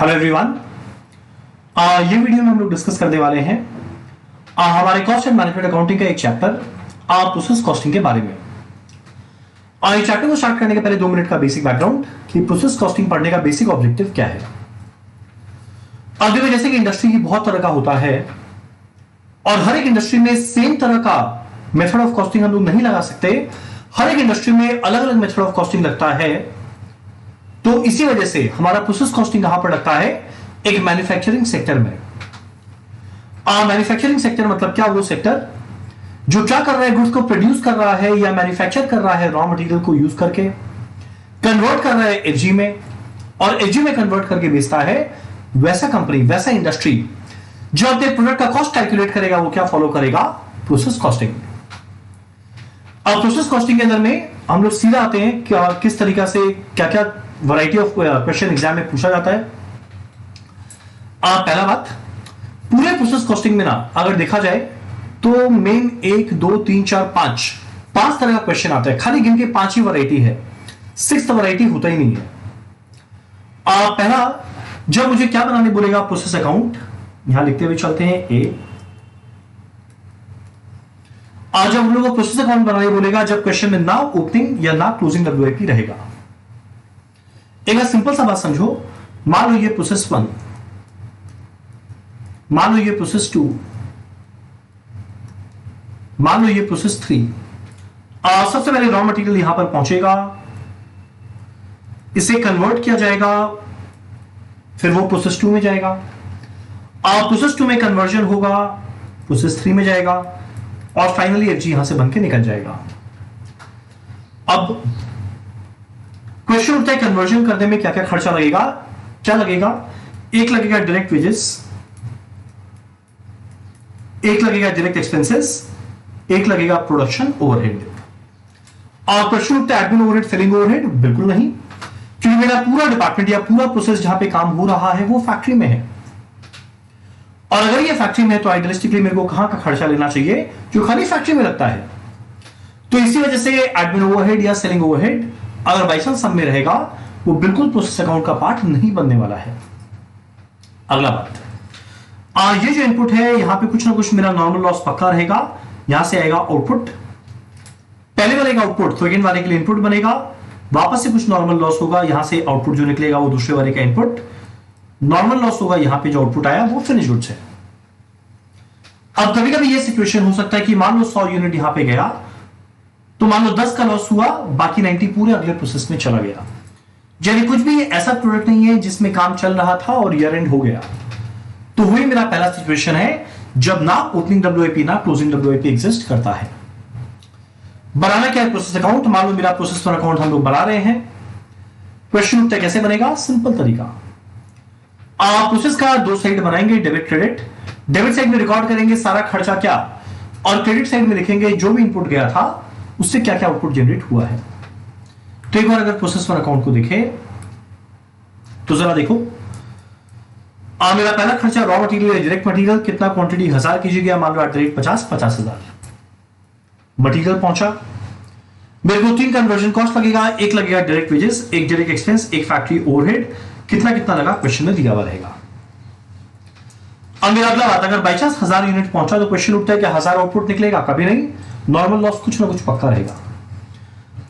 Hello everyone. ये video में हम लोग डिस्कस करने वाले हैं हमारे कॉस्ट एंड मैनेजमेंट अकाउंटिंग का एक चैप्टर प्रोसेस कॉस्टिंग के बारे में। ये चैप्टर को स्टार्ट करने के पहले 2 मिनट का बेसिक बैकग्राउंड कि प्रोसेस कॉस्टिंग पढ़ने का बेसिक ऑब्जेक्टिव क्या है। देखो, जैसे कि इंडस्ट्री की बहुत तरह का होता है और हर एक इंडस्ट्री में सेम तरह का मेथड ऑफ कॉस्टिंग हम लोग नहीं लगा सकते। हर एक इंडस्ट्री में अलग अलग मेथड ऑफ कॉस्टिंग लगता है। तो इसी वजह से हमारा प्रोसेस कॉस्टिंग कहां पर लगता है? एक मैन्युफैक्चरिंग सेक्टर में। मैन्युफैक्चरिंग सेक्टर मतलब क्या? वो सेक्टर जो क्या कर रहा है, गुड्स को प्रोड्यूस कर रहा है या मैन्युफैक्चर कर रहा है रॉ मटेरियल को यूज करके, कन्वर्ट कर रहा है एफजी में और एफजी में कन्वर्ट करके बेचता है। वैसा कंपनी, वैसा इंडस्ट्री जो अपने प्रोडक्ट का कॉस्ट कैलकुलेट करेगा वो क्या फॉलो करेगा? Process costing. अब प्रोसेस कॉस्टिंग के अंदर में हम लोग सीधा आते हैं कि किस तरीका से क्या क्या वैरायटी ऑफ क्वेश्चन एग्जाम में पूछा जाता है। पहला बात, पूरे प्रोसेस कॉस्टिंग में ना अगर देखा जाए तो मेन 1 2 3 4 5 तरह का क्वेश्चन आता है। खाली गिन के 5 ही वैरायटी है, 6th वैरायटी होता ही नहीं है। पहला, जब मुझे क्या बनाने बोलेगा? Process account. यहां लिखते हुए चलते हैं ए। आज जब हम लोग को प्रोसेस अकाउंट बनाने बोलेगा जब क्वेश्चन में ना ओपनिंग या ना क्लोजिंग डब्ल्यूआईपी रहेगा। एक सिंपल सा बात समझो, मान लो ये प्रोसेस 1, मान लो ये प्रोसेस 2, मान लो ये प्रोसेस 3। सबसे पहले रॉ मटेरियल यहां पर पहुंचेगा, इसे कन्वर्ट किया जाएगा, फिर वो प्रोसेस 2 में जाएगा। प्रोसेस 2 में कन्वर्जन होगा, प्रोसेस 3 में जाएगा और फाइनली एफजी यहां से बनके निकल जाएगा। अब क्वेश्चन उठता है कन्वर्जन करने में क्या क्या खर्चा लगेगा? क्या लगेगा? एक लगेगा डायरेक्ट वेजेस, एक लगेगा डायरेक्ट एक्सपेंसेस, एक लगेगा प्रोडक्शन ओवरहेड। और क्वेश्चन उठता है एडमिन ओवरहेड, सेलिंग ओवरहेड? बिल्कुल नहीं, क्योंकि मेरा पूरा डिपार्टमेंट या पूरा प्रोसेस जहां पे काम हो रहा है वो फैक्ट्री में है। और अगर ये फैक्ट्री में है तो आइडियलिस्टिकली मेरे को कहां का खर्चा लेना चाहिए? जो खाली फैक्ट्री में लगता है। तो इसी वजह से एडमिन ओवरहेड या सेलिंग ओवरहेड अगर बाई चांस सब में रहेगा वो बिल्कुल प्रोसेस अकाउंट का पार्ट नहीं बनने वाला है। अगला बात, ये जो इनपुट है यहां पे कुछ ना कुछ मेरा नॉर्मल लॉस पक्का रहेगा। यहां से आएगा आउटपुट, पहले वाले का आउटपुट सेकेंड वाले के लिए इनपुट बनेगा, वापस से कुछ नॉर्मल लॉस होगा, यहां से आउटपुट जो निकलेगा वो दूसरे वाले का इनपुट, नॉर्मल लॉस होगा, यहां पे जो आउटपुट आया वो फिनिश गुड्स है। अब कभी कभी ये सिचुएशन हो सकता है कि मान लो 100 यूनिट यहां पे गया तो मान लो 10 का लॉस हुआ, बाकी 90 पूरे अगले प्रोसेस में चला गया। यानी कुछ भी ऐसा प्रोडक्ट नहीं है जिसमें काम चल रहा था और ईयर एंड हो गया। तो वही मेरा पहला सिचुएशन है जब ना ओपनिंग डब्ल्यूआईपी ना क्लोजिंग डब्ल्यूआईपी एग्जिस्ट करता है। बनाना क्या है? Process account. मान लो मेरा प्रोसेस अकाउंट हम लोग बना रहे हैं। क्वेश्चन उठता है कैसे बनेगा? सिंपल तरीका, प्रोसेस का 2 साइड बनाएंगे, डेबिट क्रेडिट। डेबिट साइड में रिकॉर्ड करेंगे सारा खर्चा क्या, और क्रेडिट साइड में लिखेंगे जो भी इनपुट गया था उससे क्या क्या आउटपुट जनरेट हुआ है। तो एक बार अगर प्रोसेस अकाउंट को देखें तो जरा देखो, मेरा पहला खर्चा रॉ मटेरियल या डायरेक्ट मटेरियल, कितना क्वांटिटी 1000 कीजिए गया, मान लो एट द रेट 50,000 मटेरियल पहुंचा। मेरे को 3 कन्वर्जन कॉस्ट लगेगा, एक लगेगा डायरेक्ट वेजेस, एक डायरेक्ट एक्सपेंस, एक फैक्ट्री ओवरहेड। कितना कितना लगा क्वेश्चन में दिया हुआ रहेगा। अब मेरा अगला बात, अगर बाई चांस 1000 यूनिट पहुंचा तो क्वेश्चन उठता है कि 1000 आउटपुट निकलेगा? कभी नहीं, नॉर्मल लॉस कुछ ना कुछ पक्का रहेगा।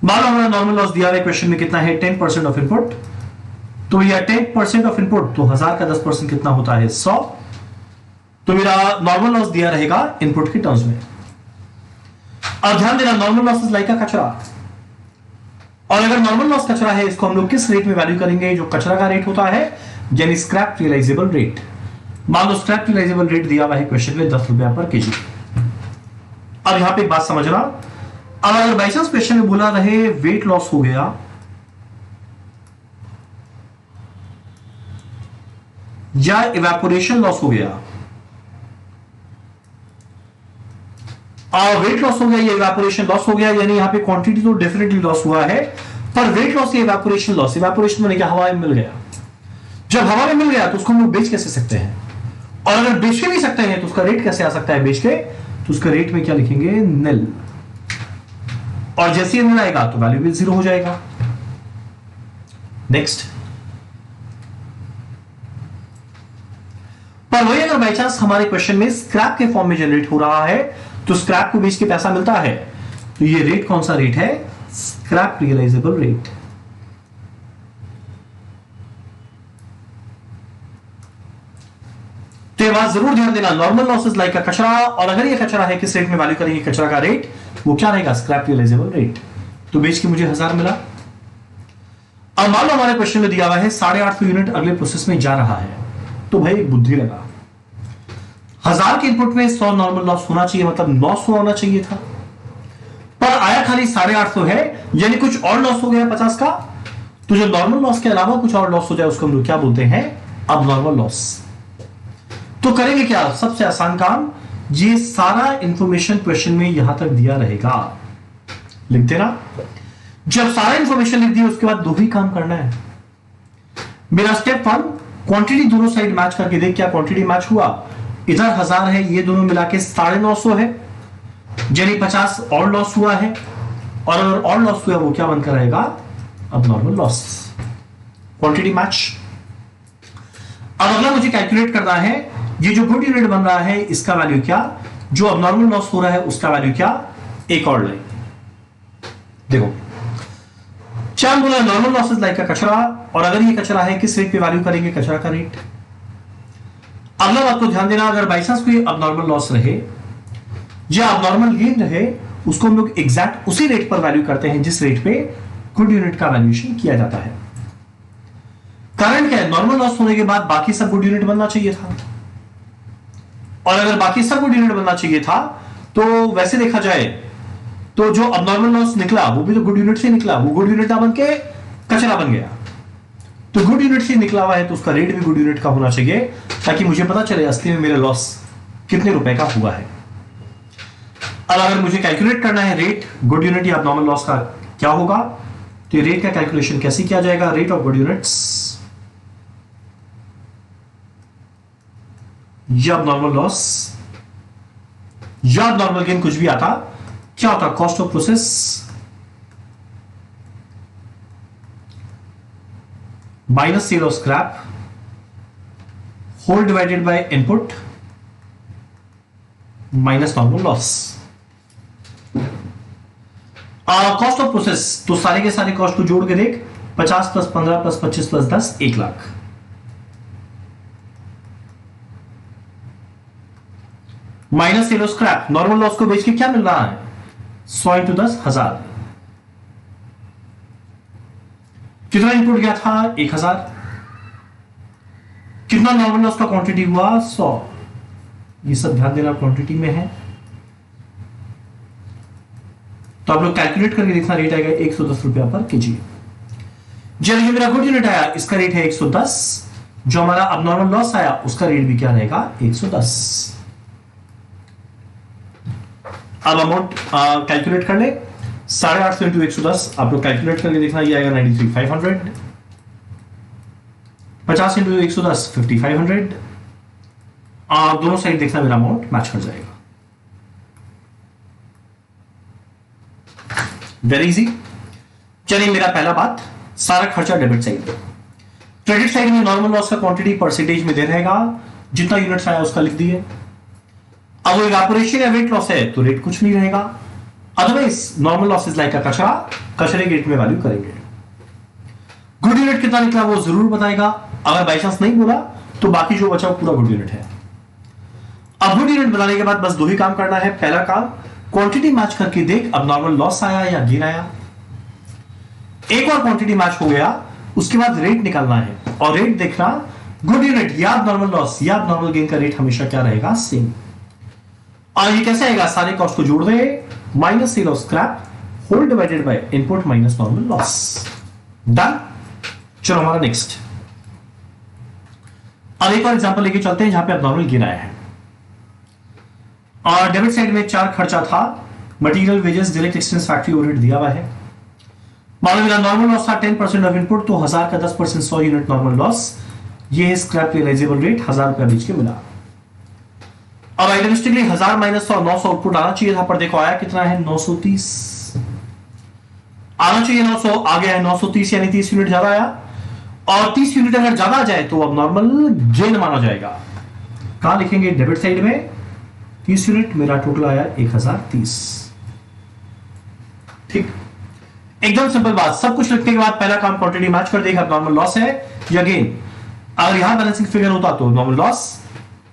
मान लो हमारा नॉर्मल लॉस दिया हुआ क्वेश्चन में कितना है? 10% ऑफ इनपुट। तो यह 10% ऑफ इनपुट, तो 1000 का 10% कितना होता है? 100। तो मेरा नॉर्मल लॉस दिया रहेगा इनपुट के टर्म्स में। अब ध्यान देना, नॉर्मल लॉस इज लाइक अ कचरा। और अगर नॉर्मल लॉस कचरा है, इसको हम लोग किस रेट में वैल्यू करेंगे? जो कचरा का रेट होता है, यानी स्क्रैप रियलाइजेबल रेट। मान लो स्क्रैप रियलाइजेबल रेट दिया हुआ है क्वेश्चन में 10 रुपया पर केजी। अब यहां पे एक बात समझना, अब अगर बाई चांस क्वेश्चन में बोला रहे वेट लॉस हो गया या इवेपोरेशन लॉस हो गया, वेट लॉस हो गया या इवेपोरेशन लॉस हो गया, यानी यहां पे क्वांटिटी तो डेफिनेटली लॉस हुआ है, पर वेट लॉस या इवेपोरेशन लॉस, इवेपोरेशन मैंने क्या हवा में मिल गया। जब हवा में मिल गया तो उसको हम लोग बेच कैसे सकते हैं? और अगर बेच भी सकते हैं तो उसका रेट कैसे आ सकता है बेच के? तो उसका रेट में क्या लिखेंगे? निल। और जैसे ही निल आएगा तो वैल्यू भी 0 हो जाएगा। नेक्स्ट, अगर बाई चांस हमारे क्वेश्चन में स्क्रैप के फॉर्म में जनरेट हो रहा है तो स्क्रैप को बेच के पैसा मिलता है, तो ये रेट कौन सा रेट है? Scrap realisable rate. तो ये बात जरूर ध्यान देना, नॉर्मल लॉसेस लाइक का कचरा, और अगर ये कचरा है किस रेट में वैल्यू करेंगे कचरा का रेट, वो क्या रहेगा? Scrap realisable rate. तो बेच के मुझे 1000 मिला। अब मान लो हमारे क्वेश्चन में दिया हुआ है 850 यूनिट अगले प्रोसेस में जा रहा है, तो भाई बुद्धि लगा, 1000 के इनपुट में 100 नॉर्मल लॉस होना चाहिए, मतलब 900 होना चाहिए था, पर आया खाली 850 है, यानी कुछ और लॉस हो गया 50 का। तो जो नॉर्मल लॉस के अलावा कुछ और लॉस हो जाए उसको हम लोग क्या बोलते हैं? अब नॉर्मल लॉस। तो करेंगे क्या? सबसे आसान काम, ये सारा इंफॉर्मेशन क्वेश्चन में यहां तक दिया रहेगा, लिख देना। जब सारा इंफॉर्मेशन लिख दिया उसके बाद दो ही काम करना है मेरा। स्टेप 1, क्वांटिटी दोनों साइड मैच करके देख क्या क्वांटिटी मैच हुआ। इधर 1000 है, ये दोनों मिला के 950 है, यानी 50 और लॉस हुआ है, और अगर और लॉस हुआ वो क्या बनकर रहेगा? अब नॉर्मल लॉस। Quantity match. अब अगला मुझे कैलकुलेट करना है, ये जो गुड यूनिट बन रहा है इसका वैल्यू क्या, जो अब नॉर्मल लॉस हो रहा है उसका वैल्यू क्या। एक और लाइन देखो, चार बोला नॉर्मल लॉसेस लाइक का कचरा, और अगर ये कचरा है किस रेट पे वैल्यू करेंगे? कचरा का रेट। अगला बात को ध्यान देना, अगर बाई चांस कोई अब नॉर्मल लॉस रहे या अब नॉर्मल गेन रहे, उसको हम लोग एग्जैक्ट उसी रेट पर वैल्यू करते हैं जिस रेट पे गुड यूनिट का वैल्यूएशन किया जाता है। कारण क्या है? नॉर्मल लॉस होने के बाद बाकी सब गुड यूनिट बनना चाहिए था, और अगर बाकी सब गुड यूनिट बनना चाहिए था तो वैसे देखा जाए तो जो अब नॉर्मल लॉस निकला वो भी तो गुड यूनिट से निकला, वो गुड यूनिट ना बन के कचरा बन गया। तो गुड यूनिट से निकला हुआ है तो उसका रेट भी गुड यूनिट का होना चाहिए, ताकि मुझे पता चले असली में मेरा लॉस कितने रुपए का हुआ है। अब अगर मुझे कैलकुलेट करना है रेट गुड यूनिट या अब नॉर्मल लॉस का क्या होगा, तो रेट का कैलकुलेशन कैसे किया जाएगा? रेट ऑफ गुड यूनिट्स या अब नॉर्मल लॉस या अब नॉर्मल गेन, कुछ भी आता, क्या होता? Cost of process minus sale of scrap whole divided by input minus normal loss. Cost of process, तो सारे के सारे कॉस्ट को जोड़ के देख, 50 plus 15 plus 25 plus 10, 1 lakh. Minus sale of scrap, normal loss को बेच के क्या मिल रहा है? 100 इंटू 10, 1000। कितना इनपुट गया था? 1000। कितना नॉर्मल लॉस का क्वांटिटी हुआ? 100। ये सब ध्यान देना क्वांटिटी में है, तो आप लोग कैलकुलेट करके देखना, रेट आएगा 110 रुपया पर केजी। जब ये मेरा गुड यूनिट आया इसका रेट है 110, जो हमारा अब नॉर्मल लॉस आया उसका रेट भी क्या रहेगा? 110। अब अमाउंट कैलकुलेट कर ले, 850 इंटू 110, आप लोग कैलकुलेट करके देखना, ये आएगा 93,500, 50 इंटू 110, 5,500। दोनों साइड देखना मेरा अमाउंट मैच कर जाएगा। Very easy. चलिए, मेरा पहला बात, सारा खर्चा डेबिट साइड पे, क्रेडिट साइड में नॉर्मल लॉस का क्वांटिटी परसेंटेज में दे रहेगा, जितना यूनिट्स आया उसका लिख दिए। अब वो इवेपोरेशन या वेट लॉस है तो रेट कुछ नहीं रहेगा, otherwise normal loss is like का कचरा, कचरे के रेट में वैल्यू करेंगे। गुड यूनिट कितना निकला वो जरूर बताएगा, अगर बाई चांस नहीं बोला तो बाकी जो बचा पूरा गुड यूनिट है। अब गुड यूनिट बनाने के बाद बस दो ही काम करना है। पहला काम, क्वांटिटी मैच करके देख अब नॉर्मल लॉस आया या गेन आया। एक और क्वांटिटी मैच हो गया, उसके बाद रेट निकालना है, और रेट देखना गुड यूनिट या नॉर्मल लॉस या नॉर्मल गेन का रेट हमेशा क्या रहेगा? सेम। और ये कैसे आएगा? सारे कॉस्ट को जोड़ दे, minus sale of scrap whole divided by input minus normal loss. Done. चलो हमारा नेक्स्ट, अब एक और एग्जांपल लेके चलते हैं जहां पे अब नॉर्मल गेन आया है, और डेबिट साइड में 4 खर्चा था, material, wages, direct expense, factory overhead दिया हुआ है। मान लो मेरा नॉर्मल लॉस था 10% ऑफ इनपुट, तो 1000 का 10% 100 यूनिट नॉर्मल लॉस, ये है स्क्रैप रियलाइजेबल रेट, 1000 रुपया बेच के मिला। अब आइडियलिस्टिकली 1000 माइनस 100, 900 आउटपुट आना चाहिए था, पर देखो आया कितना है? 930 आना चाहिए, 900 आ गया है 930, यानी 30 यूनिट ज्यादा आया, और 30 यूनिट अगर ज्यादा आ जाए तो अब नॉर्मल गेन माना जाएगा। कहां लिखेंगे? डेबिट साइड में 30 यूनिट, मेरा टोटल आया 1030। ठीक, एकदम सिंपल बात। सब कुछ लिखने के बाद पहला काम क्वांटिटी मैच कर देगा, नॉर्मल लॉस है। अगेन अगर यहां बैलेंसिंग फिगर होता तो नॉर्मल लॉस,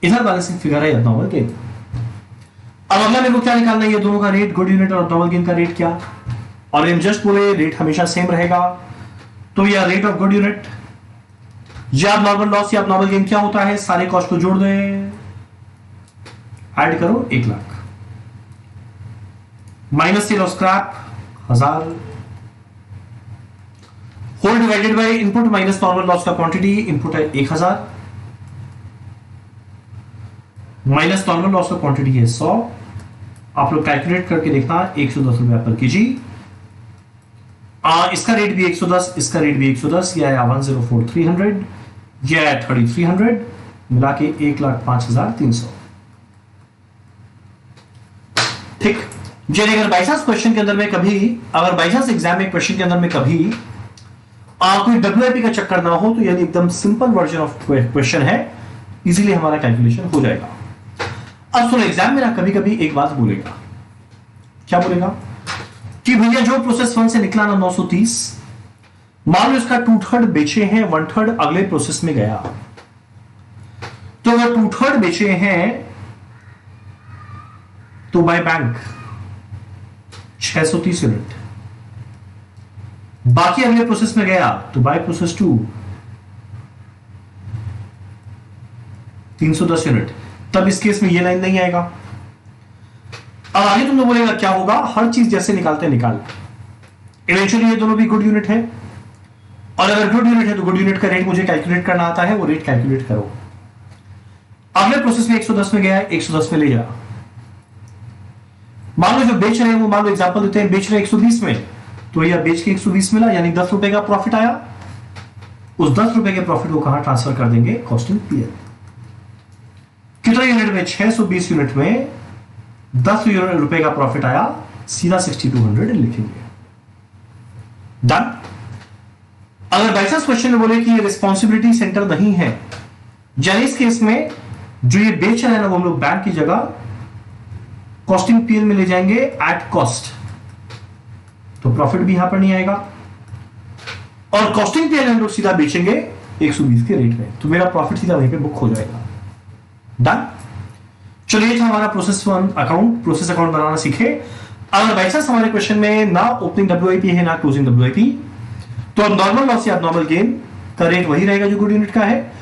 इधर बैलेंसिंग फिगर है नॉर्मल गेन। अब अगला मेरे को क्या निकालना है? ये दोनों का रेट, गुड यूनिट और नॉर्मल गेन का रेट क्या? और हम जस्ट बोले रेट हमेशा सेम रहेगा, तो या रेट ऑफ गुड यूनिट या नॉर्मल लॉस या नॉर्मल गेन क्या होता है? सारे कॉस्ट को जोड़ दें, ऐड करो 1 lakh, minus sale of scrap 1000, whole divided by input minus normal loss का क्वांटिटी, इनपुट है 1000 माइनस नॉर्मल लॉस का क्वांटिटी है 100। आप लोग कैलकुलेट करके देखना, 110 रुपया पर केजी। इसका रेट भी 110, इसका रेट भी 110, यह आया 104,300, यह आया 3,300, मिला के 1,05,300। ठीक, जैसे अगर बाई चांस क्वेश्चन के अंदर में कभी, अगर बाई चांस एग्जाम में क्वेश्चन के अंदर में कभी कोई WIP का चक्कर ना हो, तो यानी एकदम सिंपल वर्जन ऑफ क्वेश्चन है, इजीली हमारा कैलकुलेशन हो जाएगा। अब सुनो, एग्जाम में ना कभी कभी एक बात बोलेगा, क्या बोलेगा? कि भैया जो प्रोसेस 1 से निकला ना 930, मान लो इसका 2/3 बेचे हैं, 1/3 अगले प्रोसेस में गया, तो अगर 2/3 बेचे हैं तो बाय बैंक 630 यूनिट, बाकी अगले प्रोसेस में गया तो बाय प्रोसेस 2 310 यूनिट। तब इस केस में ये लाइन नहीं आएगा। अब आगे तुम लोग बोलेगा क्या होगा? हर चीज जैसे निकालते निकाल, इवेंचुअली ये दोनों भी गुड यूनिट है, और अगर गुड यूनिट है तो गुड यूनिट का रेट मुझे कैलकुलेट करना आता है, वो रेट कैलकुलेट करो। अगले प्रोसेस में 110 में गया है, 110 में ले जा। मान लो जो बेच रहे हैं वो, मान लो एग्जांपल देते हैं, बेच रहे हैं 120 में, तो यह बेच के 120 मिला, यानी 10 रुपए का प्रॉफिट आया। उस 10 रुपए के प्रॉफिट को कहां ट्रांसफर कर देंगे? Costing PL. कितने यूनिट में? 620 यूनिट में 10 रुपए का प्रॉफिट आया, सीधा 6200 लिखेंगे। डन। अगर बाई चांस क्वेश्चन में बोले कि ये रिस्पॉन्सिबिलिटी सेंटर नहीं है, यानी इस केस में जो ये बेच रहे हैं ना, वो हम लोग बैंक की जगह कॉस्टिंग पीएल में ले जाएंगे एट कॉस्ट, तो प्रॉफिट भी यहां पर नहीं आएगा, और कॉस्टिंग पीएल हम लोग सीधा बेचेंगे 120 के रेट में, तो मेरा प्रॉफिट सीधा वहीं पे बुक हो जाएगा। डन। चलिए, था हमारा प्रोसेस 1 अकाउंट, प्रोसेस अकाउंट बनाना सीखे। अगर बाई चांस हमारे क्वेश्चन में ना ओपनिंग WIP है ना क्लोजिंग WIP, तो अब नॉर्मल लॉस या नॉर्मल गेन का रेट वही रहेगा जो गुड यूनिट का है,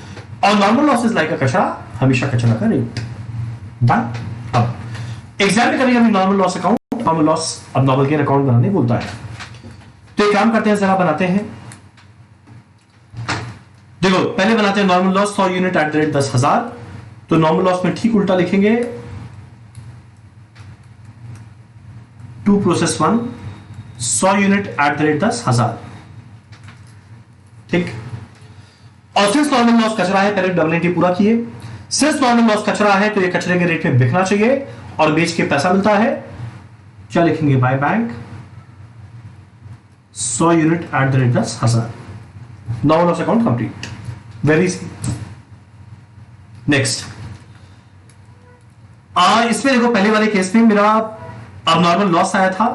और नॉर्मल लॉस इज लाइक अ कचरा, हमेशा कचरा का रेट। डन। अब एग्जाम में कभी कभी normal loss account, normal loss अब नॉर्मल गेन अकाउंट बनाने बोलता है, तो एक काम करते हैं, जरा बनाते हैं। देखो, पहले बनाते हैं normal loss 100 unit at the rate 10,000, तो नॉर्मल लॉस में ठीक उल्टा लिखेंगे, to process 1 100 unit at the rate 10,000। ठीक, और सिंस नॉर्मल लॉस कचरा है, पहले WIP पूरा किए। सिंस नॉर्मल लॉस कचरा है, तो ये कचरे के रेट में बिकना चाहिए और बेच के पैसा मिलता है, क्या लिखेंगे? By bank 100 unit at the rate 10,000। Normal loss account complete, very easy. Next, इसमें देखो, पहले वाले केस में मेरा अब नॉर्मल लॉस आया था,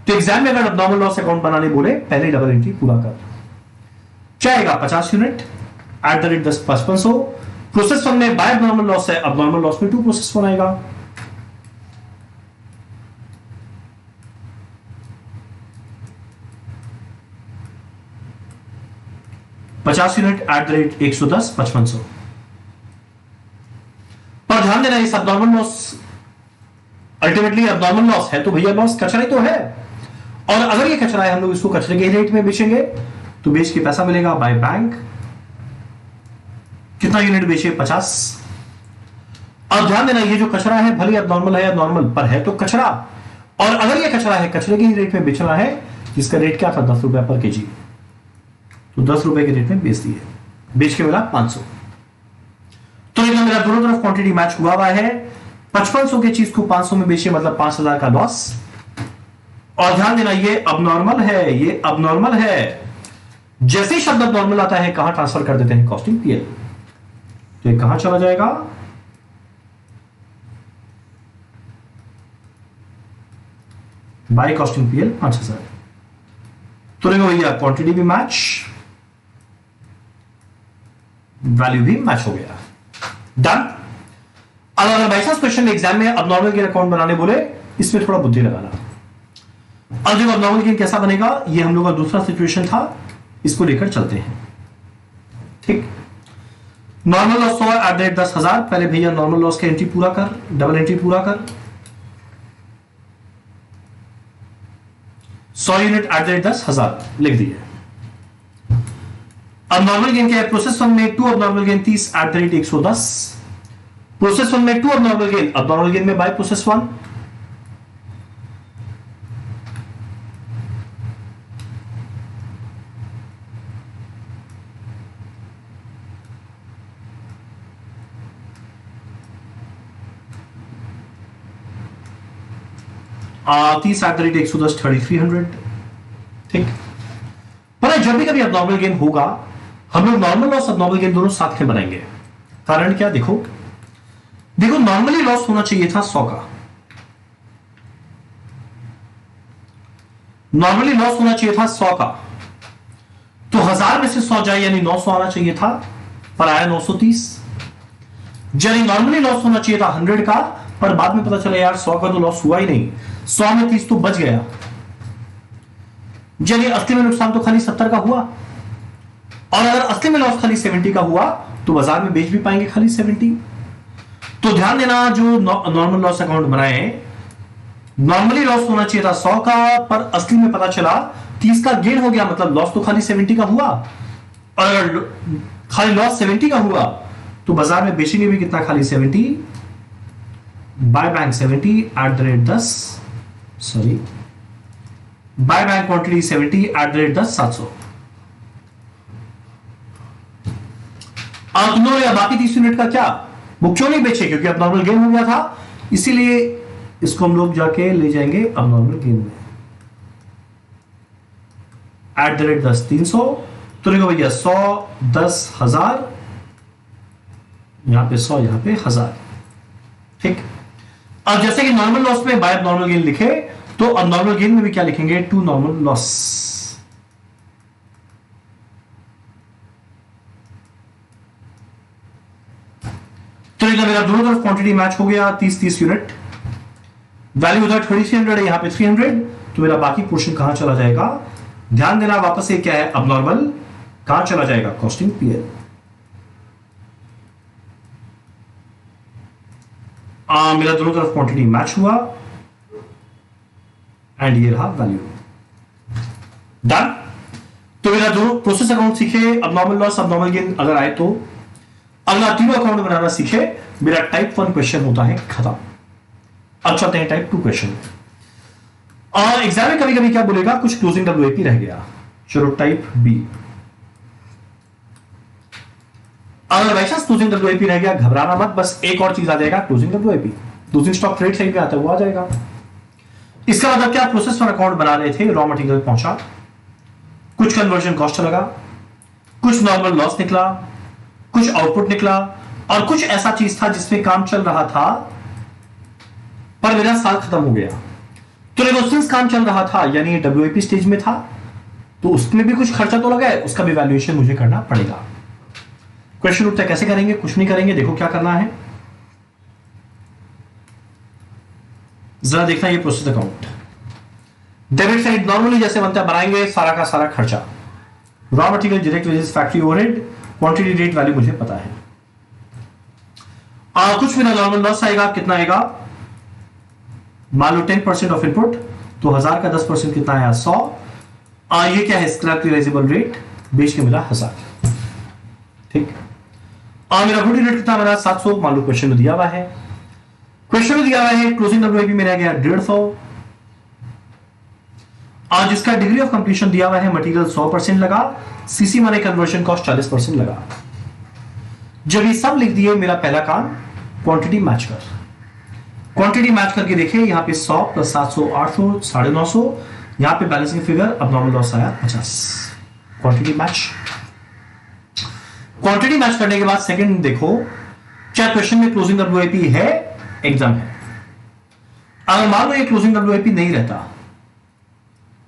तो एग्जाम में अगर अब नॉर्मल लॉस अकाउंट बनाने बोले, पहले WIP पूरा कर, चाहेगा 50 unit at the rate 10,500। Process 1 में बाय नॉर्मल लॉस है, अब नॉर्मल लॉस में 2 प्रोसेस 1 आएगा, $50 यूनिट एट द रेट 110 5500। पर ध्यान देना, ये सब नॉर्मल लॉस अल्टीमेटली अब नॉर्मल लॉस है, तो भैया लॉस कचरा ही तो है, और अगर ये कचरा है, हम लोग इसको कचरे के रेट में बेचेंगे, तो बेच के पैसा मिलेगा बाय बैंक। कितना यूनिट बेचे? 50। अब ध्यान देना, ये जो कचरा है, भले अब नॉर्मल है या नॉर्मल, पर है तो कचरा, और अगर ये कचरा है, कचरे के रेट में बेचना है, जिसका रेट क्या था? 10 रुपया पर केजी, तो 10 रुपए के रेट में बेच दिए, बेच के मिला 500। तो ये मेरा दोनों तरफ क्वांटिटी मैच हुआ है। 5500 के चीज को 500 में बेचे, मतलब 5000 का लॉस। और ध्यान देना, ये अब नॉर्मल है, ये अब नॉर्मल है। जैसे ही शब्द अब नॉर्मल आता है, कहां ट्रांसफर कर देते हैं? Costing PL. तो ये कहां चला जाएगा? By costing PL 5000। तो देखो भैया क्वांटिटी भी मैच, वैल्यू भी मैच हो गया। डन। अब अगर बाई चांस क्वेश्चन एग्जाम में अबनॉर्मल गेन अकाउंट बनाने बोले, इसमें थोड़ा बुद्धि लगाना। अब देखो अबनॉर्मल गेन कैसा बनेगा, ये हम लोग का दूसरा सिचुएशन था, इसको लेकर चलते हैं। ठीक, normal loss 100 eight the rate 10,000। पहले भैया नॉर्मल लॉस का एंट्री पूरा कर, डबल एंट्री पूरा कर। 100 यूनिट एट द रेट 10,000 लिख दिए। अब नॉर्मल गेन क्या है, प्रोसेस वन में 2 अब normal gain 30 eight the rate 110। Process one में 2 अब नॉर्मल गेन, अब नॉर्मल गेन में बाय प्रोसेस वन। तीस एट द रेट 110 3300। ठीक, पर जब भी कभी अबनॉर्मल गेन होगा, हम लोग नॉर्मल लॉस अबनॉर्मल गेन दोनों साथ में बनाएंगे। कारण क्या, देखो नॉर्मली लॉस होना चाहिए था 100 का, नॉर्मली लॉस होना चाहिए था 100 का, तो 1000 में से 100 जाए यानी 900 आना चाहिए था, पर आया 930। यानी नॉर्मली लॉस होना चाहिए था 100 का, पर बाद में पता चला यार 100 का तो लॉस हुआ ही नहीं, 100 में 30 तो बच गया। यानी असली में नुकसान तो खाली 70 का हुआ, और अगर असली में लॉस खाली 70 का हुआ तो बाजार में बेच भी पाएंगे खाली 70। तो ध्यान देना, जो नॉर्मल लॉस अकाउंट बनाए, नॉर्मली लॉस होना चाहिए था 100 का, पर असली में पता चला 30 का गेन हो गया, मतलब लॉस तो खाली 70 का हुआ, और अगर खाली लॉस 70 का हुआ तो बाजार में बेचेंगे भी कितना, खाली 70। By bank 70 eight the rate 10, sorry by bank quantity 70 eight the rate 10 700। अब नो या बाकी 30 यूनिट का क्या, वो क्यों नहीं बेचे, क्योंकि अब नॉर्मल गेन हो गया था, इसीलिए इसको हम लोग जाके ले जाएंगे अब नॉर्मल गेन में एट द रेट 10 300। तो देखो भैया 100 10,000, यहां पे 100 यहां पे 1000। ठीक, अब जैसे कि नॉर्मल लॉस में बाय नॉर्मल गेन लिखे, तो अब नॉर्मल गेन में भी क्या लिखेंगे, टू नॉर्मल लॉस। तो मेरा दोनों तरफ क्वांटिटी मैच हो गया, 30 यूनिट, वैल्यू उधर 2300 है, यहां पे 300, तो मेरा बाकी पोर्शन कहां चला जाएगा, ध्यान देना वापस से क्या है, अब नॉर्मल कहां चला जाएगा, कॉस्टिंग पीएल। मेरा दोनों तरफ क्वांटिटी मैच हुआ, एंड ये रहा वैल्यू। डन। तो मेरा दोनों प्रोसेस अकाउंट सीखे, अब नॉर्मल लॉस अब नॉर्मल गेन अगर आए तो, अगला तीनों अकाउंट बनाना सीखे, मेरा टाइप 1 क्वेश्चन होता है खत्म। अब चलते हैं टाइप 2 क्वेश्चन। एग्जाम में कभी कभी क्या बोलेगा, कुछ क्लोजिंग डब्ल्यूआईपी रह गया, चलो टाइप बी। अगर बाई चांस क्लोजिंग डब्ल्यूआईपी रह गया, घबराना मत, बस एक और चीज आ जाएगा, closing WIP, closing stock trade side में आता है वो आ जाएगा। इसका मतलब क्या, प्रोसेस वन अकाउंट बना रहे थे, रॉ मटेरियल पहुंचा, कुछ कन्वर्जन कॉस्ट लगा, कुछ नॉर्मल लॉस निकला, कुछ आउटपुट निकला, और कुछ ऐसा चीज था जिसमें काम चल रहा था, पर मेरा साल खत्म हो गया। तो नेगोशिएशंस काम चल रहा था, यानी डब्ल्यूआईपी स्टेज में था, तो उसमें भी कुछ खर्चा तो लगा है, उसका भी वैल्यूएशन मुझे करना पड़ेगा। क्वेश्चन उठता है कैसे करेंगे, कुछ नहीं करेंगे, देखो क्या करना है, जरा देखना ये process account. Debit side normally जैसे बनता है बनाएंगे, सारा का सारा खर्चा, raw material, direct wages, factory overhead, quantity, rate, value मुझे पता है। कुछ मेरा नॉर्मल लॉस आएगा, कितना आएगा, मान लो 10% ऑफ इनपुट, तो 1000 का 10% कितना आया, 100। ये क्या है, स्क्रैप रियलाइजेबल रेट, बेच के मिला 1000। ठीक, मेरा गुड रेट कितना बना, 700, मान लो क्वेश्चन में दिया हुआ है, क्वेश्चन में दिया हुआ है क्लोजिंग डब्ल्यूआईपी में रह गया 150, और जिसका डिग्री ऑफ कंप्लीशन दिया हुआ है, मटेरियल 100% लगा, सीसी माने कन्वर्जन कॉस्ट 40% लगा। जब ये सब लिख दिए, मेरा पहला काम क्वांटिटी मैच कर, क्वांटिटी मैच करके देखें, यहां पे 100 प्लस 700 800 950, यहां पे बैलेंसिंग फिगर, अब नॉर्मल लॉस आया 50। क्वांटिटी मैच, क्वांटिटी मैच करने के बाद सेकंड देखो, क्या क्वेश्चन में क्लोजिंग डब्ल्यूआईपी है, एग्जाम है। अगर मान लो ये क्लोजिंग डब्ल्यूआईपी नहीं रहता,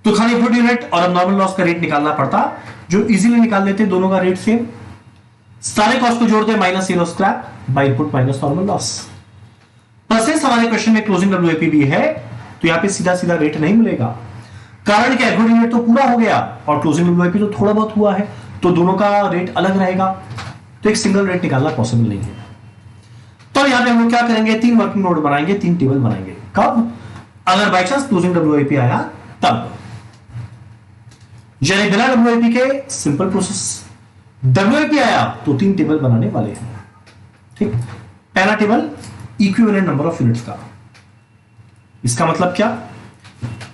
तो खाली गुड यूनिट और अब नॉर्मल लॉस का रेट निकालना पड़ता, जो इजीली निकाल लेते, दोनों का रेट सेम। सारे कॉस्ट को जोड़ते minus yellow scrap bye input minus normal loss. Process हमारे क्वेश्चन में क्लोजिंग डब्ल्यूआईपी भी है, तो यहां पे सीधा सीधा रेट नहीं मिलेगा। कारण क्या है, गुड यूनिट तो पूरा हो गया और क्लोजिंग डब्ल्यूआईपी तो थोड़ा बहुत हुआ है, तो दोनों का रेट अलग रहेगा, तो एक सिंगल रेट निकालना पॉसिबल नहीं है। तो यहां पे हम लोग क्या करेंगे, 3 वर्किंग नोट बनाएंगे, 3 टेबल बनाएंगे। कब? अगर बाई चांस क्लोजिंग डब्ल्यूआईपी आया तब, यानी बिना डब्ल्यूआईपी के सिंपल प्रोसेस। डब्ल्यूआईपी आया तो 3 टेबल बनाने वाले हैं। ठीक, पहला table equivalent number of units का। इसका मतलब क्या,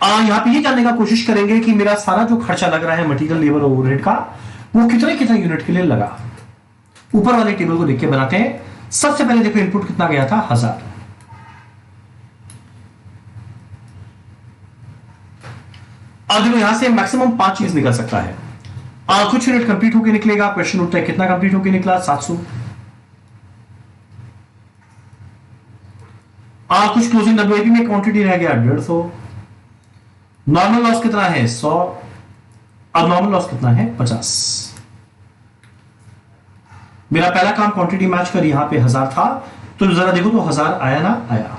यहां पे ये जानने का कोशिश करेंगे कि मेरा सारा जो खर्चा लग रहा है मटेरियल लेबर ओवरहेड का, वो कितने कितने यूनिट के लिए लगा। ऊपर वाले टेबल को देख के बनाते हैं। सबसे पहले देखो इनपुट कितना गया था, 1000। अब देखो यहां से मैक्सिमम 5 चीज निकल सकता है। कुछ यूनिट कंप्लीट होकर निकलेगा। क्वेश्चन उठता है कितना कंप्लीट होकर निकला, 700। कुछ क्लोजिंग डब्ल्यूआईपी में क्वांटिटी रह गया 150। नॉर्मल लॉस कितना है, 100। अब नॉर्मल लॉस कितना है, 50। मेरा पहला काम क्वांटिटी मैच कर, यहां पे 1000 था, तो जरा देखो तो 1000 आया ना आया।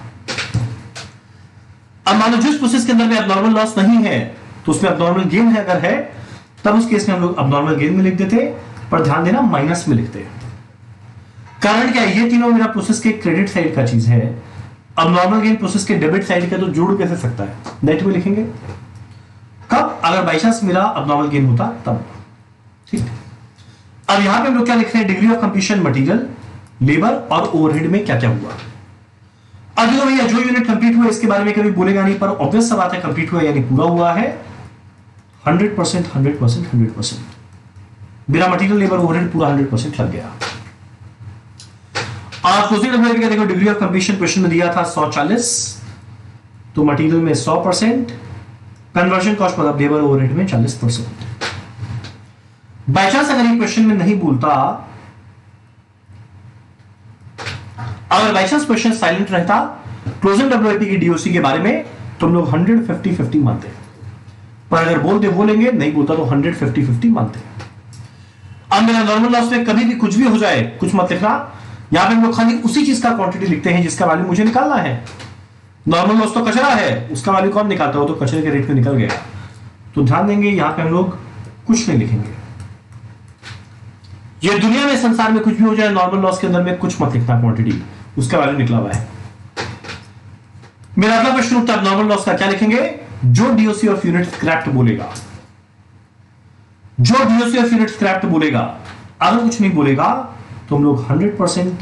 अब मान लो जिस प्रोसेस के अंदर में अब नॉर्मल लॉस नहीं है, तो उसमें अब नॉर्मल गेन है, अगर है तब उस केस में हम लोग अब नॉर्मल गेन में लिख देते, पर ध्यान देना माइनस में लिखते। कारण क्या है, ये तीनों मेरा प्रोसेस के क्रेडिट साइड का चीज है। अब नॉर्मल गेन प्रोसेस के डेबिट साइड का, तो जोड़ कैसे सकता है, नेट में लिखेंगे। कब? अगर बाई चांस मेरा अब नॉर्मल गेन होता तब। ठीक, अब यहां पे हम लोग क्या लिख रहे हैं, degree of completion material, labour और ओवरहेड में क्या क्या हुआ। अब देखो भैया, जो यूनिट कंप्लीट हुआ इसके बारे में कभी बोलेगा नहीं, पर ऑब्वियस सा बात है कंप्लीट हुआ यानी पूरा हुआ है। 100%, 100%, 100% मेरा मटेरियल लेबर ओवरहेड पूरा 100% लग गया। क्लोजिंग डब्ल्यूआईपी का देखो, डिग्री ऑफ कंप्लीशन क्वेश्चन में दिया था 140, तो मटेरियल में 100%, कन्वर्जन कॉस्ट मतलब लेबर ओवरहेड में 40%। बाय चांस अगर ये क्वेश्चन में नहीं बोलता, अगर बाय चांस क्वेश्चन साइलेंट रहता क्लोजिंग डब्ल्यूआईपी की डीओसी के बारे में, तो हम लोग 100-50-50 मानते, पर अगर बोलते बोलेंगे, नहीं बोलता तो 100-50-50 मानते। अब मेरा नॉर्मल लॉस में कभी भी कुछ भी हो जाए, कुछ मत लिखना। यहां पे हम लोग खाली उसी चीज का क्वांटिटी लिखते हैं जिसका वैल्यू मुझे निकालना है। नॉर्मल लॉस तो कचरा है, उसका वैल्यू कौन निकालता हो, तो कचरे के रेट में निकल गया। तो ध्यान देंगे, यहां पे हम लोग कुछ नहीं लिखेंगे। ये दुनिया में, संसार में कुछ भी हो जाए, नॉर्मल लॉस के अंदर में कुछ मत लिखना, क्वांटिटी उसका वैल्यू निकला हुआ है। मेरा अगला प्रश्न उठता है नॉर्मल लॉस का, क्या लिखेंगे, जो डीओसी ऑफ यूनिट स्क्रैप्ड बोलेगा, जो डीओसी ऑफ यूनिट स्क्रैप्ड बोलेगा। अगर कुछ नहीं बोलेगा तो हम लोग 100%,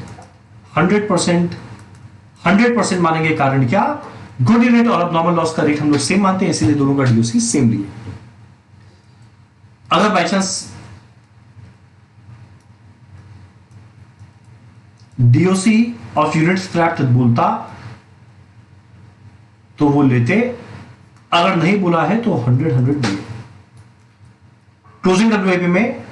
100%, 100% मानेंगे। कारण क्या, गुड यूनिट और अब नॉर्मल लॉस का रेट हम लोग सेम मानते हैं, इसीलिए दोनों का डीओसी सेम लिए। अगर by chance DOC of unit scraped बोलता तो वो लेते, अगर नहीं बोला है तो 100-100 दिए। क्लोजिंग डब्ल्यूआईपी में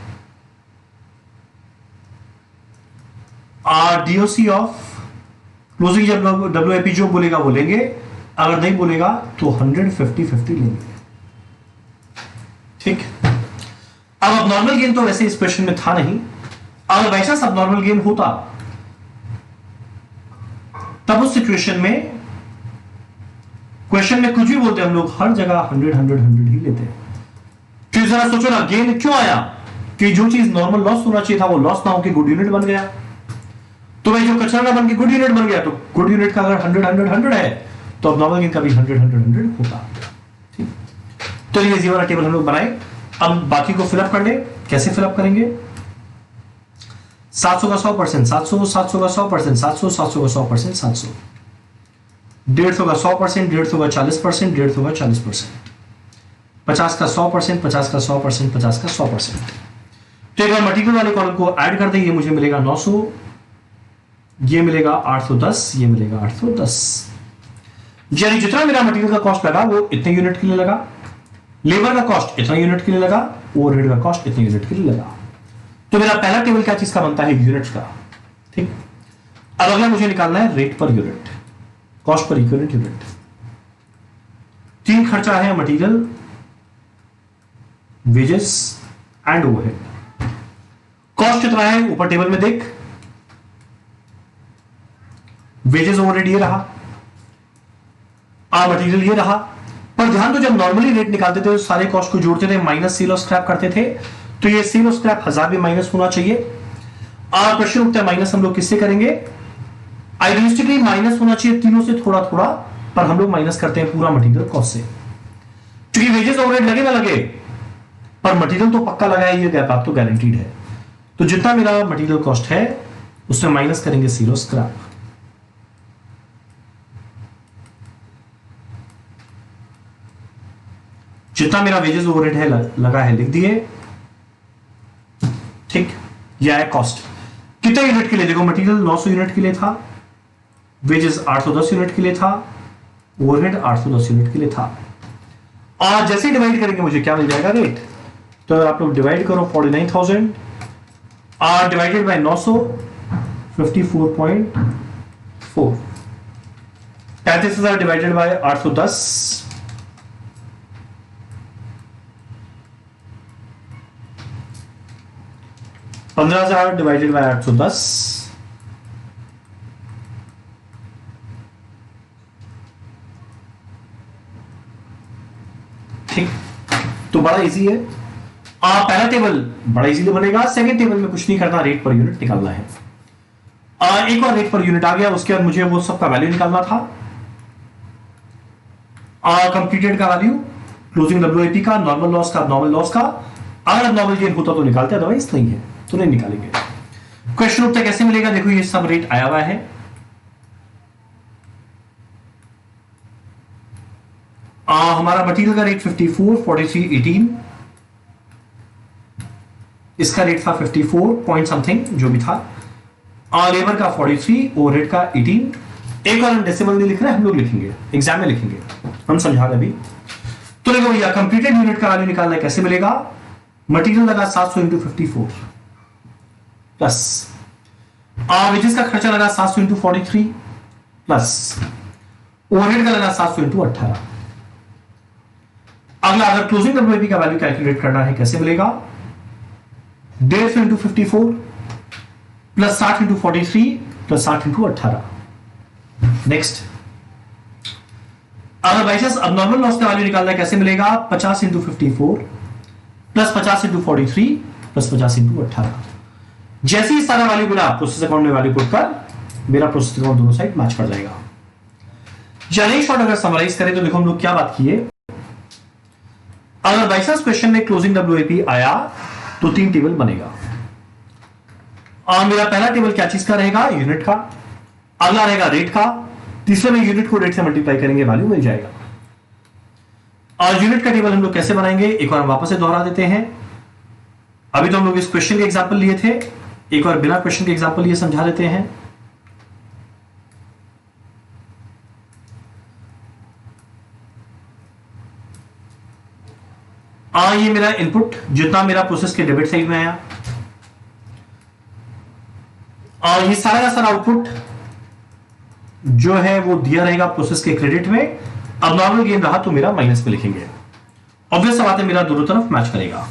डीओसी ऑफ क्लोजिंग डब्ल्यूआईपी जो बोलेगा वो लेंगे, अगर नहीं बोलेगा तो 100-50-50 लेंगे। ठीक, अब नॉर्मल गेन तो वैसे इस क्वेश्चन में था नहीं। अगर वैसा सब नॉर्मल गेन होता, तब उस सिचुएशन में क्वेश्चन में कुछ भी बोलते हम लोग हर जगह 100-100-100 ही लेते हैं। फिर जरा सोचो ना, गेन क्यों आया, कि जो चीज नॉर्मल लॉस होना चाहिए था वो लॉस ना होकर गुड यूनिट बन गया। तो भाई जो कचरा ना बन के गुड यूनिट बन गया, तो गुड यूनिट का अगर 100-100-100 है, तो अब नॉर्मल गेन का भी 100-100-100 होता। ठीक, तो ये वाला टेबल हम लोग बनाए। अब बाकी को फिलअप कर ले। कैसे फिलअप करेंगे, 700 का 100%, 700, 700 का 100%, 700, 700 का 100%, 700, 150 का 100%, 150 का 40%, 150 का 40%, 50 का 100%, 50 का 100%, 50 का 100%। तो एक बार मटेरियल वाले कॉलम को ऐड कर दें, ये मुझे मिलेगा 900, ये मिलेगा 810, ये मिलेगा 810। यानी जितना मेरा मटेरियल का कॉस्ट लगा वो इतने यूनिट के लिए लगा, लेबर का कॉस्ट इतना यूनिट के लिए लगा, ओवरहेड का कॉस्ट इतने यूनिट के लिए लगा। तो मेरा पहला टेबल क्या चीज का बनता है, यूनिट्स का। ठीक, अब अगला मुझे निकालना है rate per unit, cost per equivalent unit. 3 खर्चा है, material, wages and overhead. Cost कितना है ऊपर टेबल में देख, वेजेस ओवरहेड ये रहा, मटेरियल ये रहा। पर ध्यान दो जब नॉर्मली रेट निकालते थे तो सारे कॉस्ट को जोड़ते थे, माइनस सेल और स्क्रैप करते थे, तो ये सेल और स्क्रैप 1000 भी माइनस होना चाहिए। प्रश्न उठता है माइनस हम लोग किससे करेंगे? आइडियलिस्टिकली माइनस होना चाहिए तीनों से थोड़ा थोड़ा, पर हम लोग माइनस करते हैं पूरा मटेरियल कॉस्ट से, क्योंकि वेजेस ओवरहेड लगे ना लगे पर मटेरियल तो पक्का लगा है, ये गैप आप तो गारंटीड है। तो जितना मेरा मटेरियल कॉस्ट है उसमें माइनस करेंगे सेल और स्क्रैप। जितना मेरा वेजेस ओवरहेड है लगा है लिख दिए, ठीक। यह है कॉस्ट। कितने यूनिट के लिए? देखो मटेरियल 900 यूनिट के लिए था, वेजेस 810 यूनिट के लिए था, ओवरहेड 810 यूनिट के लिए था। और जैसे ही डिवाइड करेंगे मुझे क्या मिल जाएगा रेट? तो अगर आप लोग डिवाइड करो 49,000 divided by 900, 54.4, 35,000 divided by 810, 15,000 divided by 810, ठीक। तो बड़ा इजी है। पहला टेबल बड़ा इजीली बनेगा, सेकंड टेबल में कुछ नहीं करना, रेट पर यूनिट निकालना है। एक और रेट पर यूनिट आ गया, उसके बाद मुझे वो सबका वैल्यू निकालना था। कंप्लीटेड का वैल्यू, क्लोजिंग डब्ल्यूआईपी का, नॉर्मल लॉस का, नॉर्मल लॉस का। अगर नॉर्मल गेन होता तो निकालते, अदरवाइज नहीं है तो नहीं निकालेंगे। क्वेश्चन उत्तर कैसे मिलेगा? देखो ये सब रेट आया हुआ है, हमारा मटेरियल का रेट 54, 43, 18, इसका रेट था 54 पॉइंट समथिंग जो भी था, लेबर का 43, ओवरहेड का 18। एक और डेसिमल नहीं लिख रहे, हम लोग लिखेंगे एग्जाम में लिखेंगे, हम समझा रहे अभी। तो देखो भैया कंप्लीटेड यूनिट का वैल्यू निकालना है, कैसे मिलेगा? मटेरियल लगा 700 इंटू 54 प्लस वेजेस का खर्चा लगा 700 इंटू 43 प्लस ओवरहेड का लगा 700 इंटू 18। अगला अगर क्लोजिंग डब्ल्यूआईपी का वैल्यू कैलकुलेट करना है, कैसे मिलेगा? 150 into 54 plus 60 into 43 plus 60 into 18। Next अगर बाई चांस अब नॉर्मल लॉस का वैल्यू निकालना है, कैसे मिलेगा? 50 into 54 plus 50 into 43 plus 50 into 18। जैसे ही सारा वैल्यू मिला प्रोसेस अकाउंट में वैल्यू पुट कर मेरा प्रोसेस अकाउंट दोनों साइड मैच कर जाएगा। जाने शॉर्ट अगर समराइज करें तो देखो हम लोग क्या बात किए, अगर बाई चांस क्वेश्चन में क्लोजिंग डब्ल्यूआईपी आया तो 3 टेबल बनेगा। और मेरा पहला टेबल क्या चीज का रहेगा? यूनिट का। अगला रहेगा रेट का, तीसरे में यूनिट को रेट से मल्टीप्लाई करेंगे वैल्यू मिल जाएगा। और यूनिट का टेबल हम लोग कैसे बनाएंगे एक बार वापस से दोहरा देते हैं। अभी तो हम लोग इस क्वेश्चन के एग्जांपल लिए थे, एक बार बिना क्वेश्चन के एग्जांपल ये समझा देते हैं। ये मेरा इनपुट जितना मेरा प्रोसेस के डेबिट साइड में आया, और ये सारा का सारा आउटपुट जो है वो दिया रहेगा प्रोसेस के क्रेडिट में। अब नॉर्मल गेन रहा तो मेरा माइनस में लिखेंगे। ऑब्वियस बात है मेरा दोनों तरफ मैच करेगा।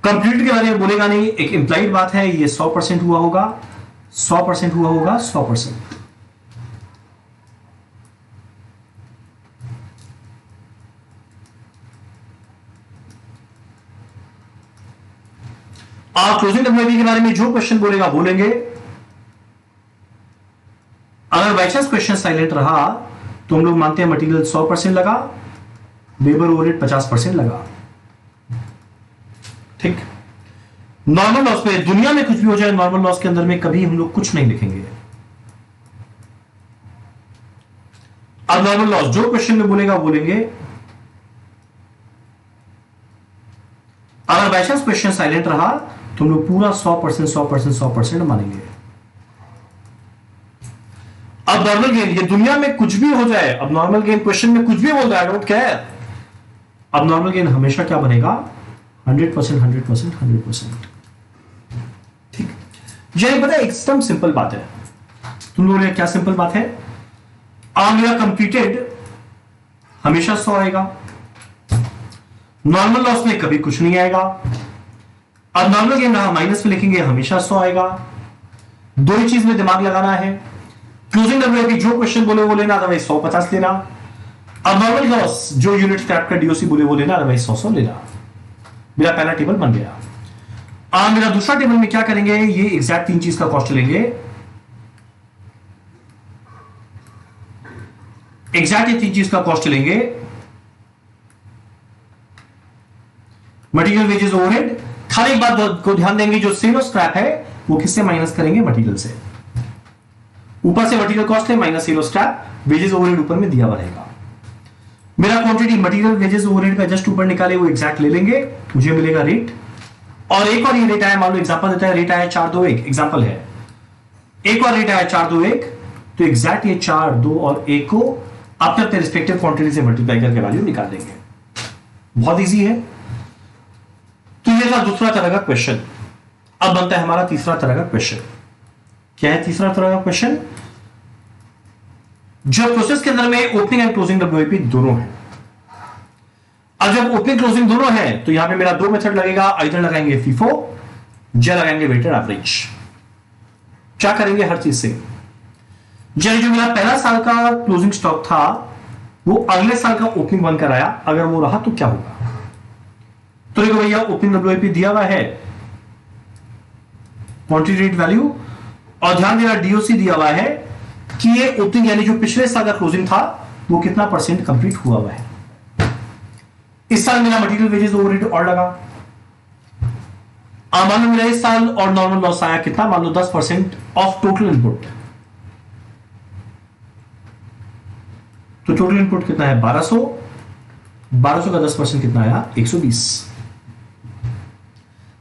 कंप्लीट के बारे में बोलेगा नहीं, एक इंप्लाइड बात है, ये 100% हुआ होगा, 100% हुआ होगा, 100%। आप क्लोजिंग डब्ल्यूआईपी के बारे में जो क्वेश्चन बोलेगा बोलेंगे। अगर बाई चांस क्वेश्चन साइलेंट रहा तो हम लोग मानते हैं मटेरियल 100% लगा, लेबर ओवरहेड 50% लगा, ठीक। नॉर्मल लॉस पे दुनिया में कुछ भी हो जाए, नॉर्मल लॉस के अंदर में कभी हम लोग कुछ नहीं लिखेंगे। अब नॉर्मल लॉस जो क्वेश्चन में बोलेगा बोलेंगे। अगर बाई चांस क्वेश्चन साइलेंट रहा तो हम लोग पूरा 100%, 100%, 100% मानेंगे। अब नॉर्मल गेन, ये दुनिया में कुछ भी हो जाए, अब नॉर्मल गेन क्वेश्चन में कुछ भी बोल रहा है, डोंट केयर। अब नॉर्मल गेन हमेशा क्या बनेगा? 100%, 100%, 100%, ठीक। ये पता है एकदम सिंपल बात है। तुम लोगों ने क्या सिंपल बात है? मेरा कंप्लीटेड हमेशा 100 आएगा, नॉर्मल लॉस में कभी कुछ नहीं आएगा। अब नॉर्मल गेन रहा, माइनस में लिखेंगे हमेशा 100 आएगा। दो ही चीज में दिमाग लगाना है, क्लोजिंग डब्ल्यूआईपी जो क्वेश्चन बोले वो लेना, अदरवाइज 150 लेना। अब नॉर्मल लॉस जो यूनिट स्क्रैप का डीओसी बोले वो लेना, अदरवाइज 100 लेना। मेरा पहला टेबल बन गया। मेरा दूसरा टेबल में क्या करेंगे, ये एग्जैक्ट तीन चीज का कॉस्ट लेंगे, एग्जैक्ट ये तीन चीज का कॉस्ट लेंगे। मटेरियल वेजेस ओवरहेड, खाली एक बात को ध्यान देंगे, जो सेल और स्क्रैप है वो किससे माइनस करेंगे, मटेरियल से। ऊपर से मटेरियल कॉस्ट है माइनस सेल और स्क्रैप, वेजेस ओवरहेड ऊपर में दिया हुआ रहेगा। मेरा क्वांटिटी मटेरियल वेजेस ओवरहेड का जस्ट ऊपर निकाले वो एग्जैक्ट ले लेंगे, मुझे मिलेगा रेट। और एक और ये रेट आया, मान लो एग्जांपल देता है, रेट आया 421, एग्जांपल है, एक और रेट आया 421, तो एग्जैक्ट ये 4, 2 और 1 को अपने अपने रिस्पेक्टिव क्वांटिटी से मल्टीप्लाई करके वैल्यू निकाल देंगे। बहुत इजी है। तो ये था दूसरा तरह का क्वेश्चन। अब बनता है हमारा तीसरा तरह का क्वेश्चन। क्या है तीसरा तरह का क्वेश्चन, जो प्रोसेस के अंदर में ओपनिंग एंड क्लोजिंग डब्ल्यूआईपी दोनों है। अब जब ओपनिंग क्लोजिंग दोनों है तो यहां पे मेरा दो मेथड लगेगा, इधर लगाएंगे फीफो या लगाएंगे वेटेड एवरेज। क्या करेंगे हर चीज से, जो मेरा पहला साल का क्लोजिंग स्टॉक था वो अगले साल का ओपनिंग बनकर आया, अगर वो रहा तो क्या होगा। तो देखो भैया, ओपनिंग डब्ल्यूआईपी दिया हुआ है, क्वांटिटी रेट वैल्यू, और ध्यान देना डीओसी दिया हुआ है कि ये ओपनिंग यानी जो पिछले साल का क्लोजिंग था वो कितना परसेंट कंप्लीट हुआ हुआ है। इस साल मेरा मटेरियल वेजेस ओवरहेड और लगा, मान लो मेरा इस साल और नॉर्मल लॉस आया कितना, मान लो 10% ऑफ टोटल इनपुट। तो टोटल इनपुट कितना है 1200, 1200 का 10% कितना आया 120।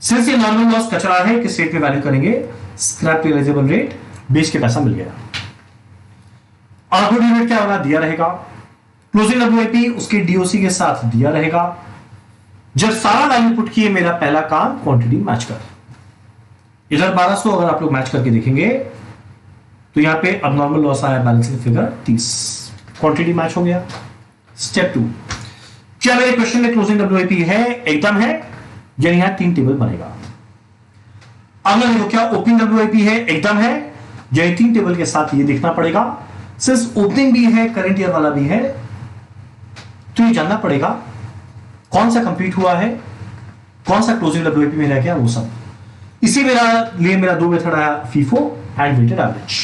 सिंस ये नॉर्मल लॉस कचरा है, किस रेट में वैल्यू करेंगे, स्क्रैप रियलाइजेबल रेट, बेच के पैसा मिल गया। आउटपुट यूनिट क्या होगा, दिया रहेगा। क्लोजिंग डब्ल्यूआईपी उसके डीओसी के साथ दिया रहेगा। जब सारा वैल्यू पुट किए, मेरा पहला काम क्वांटिटी मैच कर, इधर 1200 अगर आप लोग मैच करके देखेंगे तो यहां पे अब नॉर्मल लॉस आया बैलेंसिंग फिगर 30, क्वांटिटी मैच हो गया। स्टेप 2, क्या मेरे क्वेश्चन में क्लोजिंग डब्ल्यूआईपी है, एकदम है, यानी यहां 3 टेबल बनेगा। अब मैं देखो क्या ओपनिंग डब्ल्यूआईपी है, एकदम है, यानी 3 टेबल के साथ ये देखना पड़ेगा। सिर्फ ओपनिंग भी है, करंट ईयर वाला भी है, तो ये जानना पड़ेगा कौन सा कंप्लीट हुआ है, कौन सा क्लोजिंग डब्ल्यूआईपी में रह गया, वो सब। इसी मेरा लिए मेरा दो मेथड आया, फीफो एंड वेटेड एवरेज।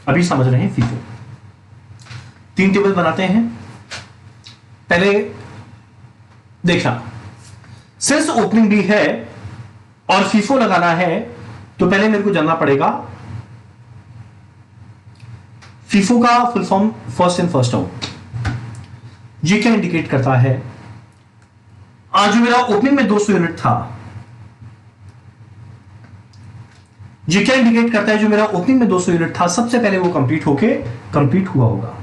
अभी समझ रहे हैं फीफो। 3 टेबल बनाते हैं। पहले देखना, सिंस ओपनिंग भी है और फीफो लगाना है, तो पहले मेरे को जानना पड़ेगा फीफो का full form, first in first out. ये क्या इंडिकेट करता है, आज जो मेरा ओपनिंग में 200 यूनिट था, ये क्या इंडिकेट करता है, जो मेरा ओपनिंग में 200 यूनिट था सबसे पहले वो कंप्लीट हुआ होगा,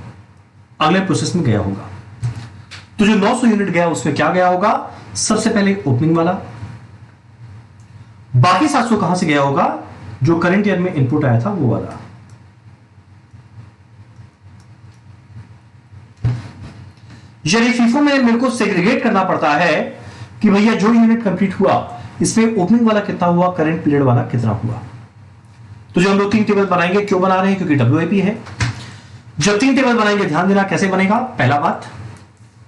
अगले प्रोसेस में गया होगा। तो जो 900 यूनिट गया उसमें क्या गया होगा, सबसे पहले ओपनिंग वाला। बाकी 700 कहां से गया होगा, जो करंट ईयर में इनपुट आया था वो वाला। यानी फीफो में मेरे को सेग्रीगेट करना पड़ता है कि भैया जो यूनिट कंप्लीट हुआ इसमें ओपनिंग वाला कितना हुआ, करंट पीरियड वाला कितना हुआ। तो जो हम लोग 3 टेबल बनाएंगे, क्यों बना रहे हैं, क्योंकि डब्ल्यूआईपी है। जब 3 टेबल बनाएंगे, ध्यान देना कैसे बनेगा। पहला बात,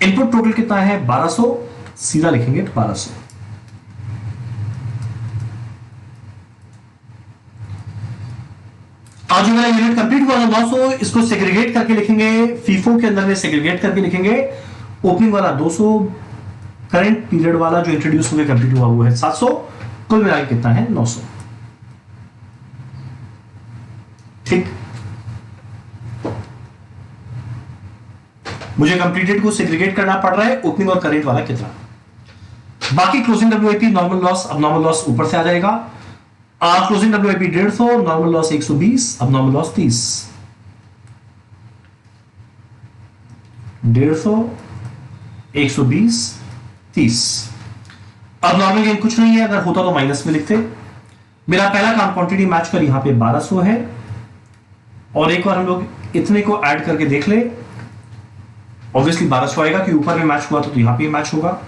इनपुट टोटल कितना है 1200, सीधा लिखेंगे 1200। आज जो मेरा यूनिट कंप्लीट हुआ 900, इसको सेग्रीगेट करके लिखेंगे, फीफो के अंदर में सेग्रीगेट करके लिखेंगे। ओपनिंग वाला 200, करंट पीरियड वाला जो इंट्रोड्यूस होकर कंप्लीट हुआ वो है 700, कुल मिला के कितना है 900। ठीक, मुझे कंप्लीटेड को सेग्रीगेट करना पड़ रहा है, ओपनिंग और करंट वाला कितना। बाकी क्लोजिंग डब्ल्यूआईपी, नॉर्मल लॉस, अब नॉर्मल लॉस ऊपर से आ जाएगा। क्लोजिंग डब्ल्यूआईपी 150, नॉर्मल लॉस 120, अब नॉर्मल लॉस 30, 150, 120, 30। अब नॉर्मल गेन कुछ नहीं है, अगर होता तो माइनस में लिखते। मेरा पहला काम क्वांटिटी मैच कर, यहां पे 1200 है, और एक बार हम लोग इतने को ऐड करके देख ले, ऑब्वियसली 1200 आएगा कि ऊपर में मैच हुआ तो यहां पे मैच होगा।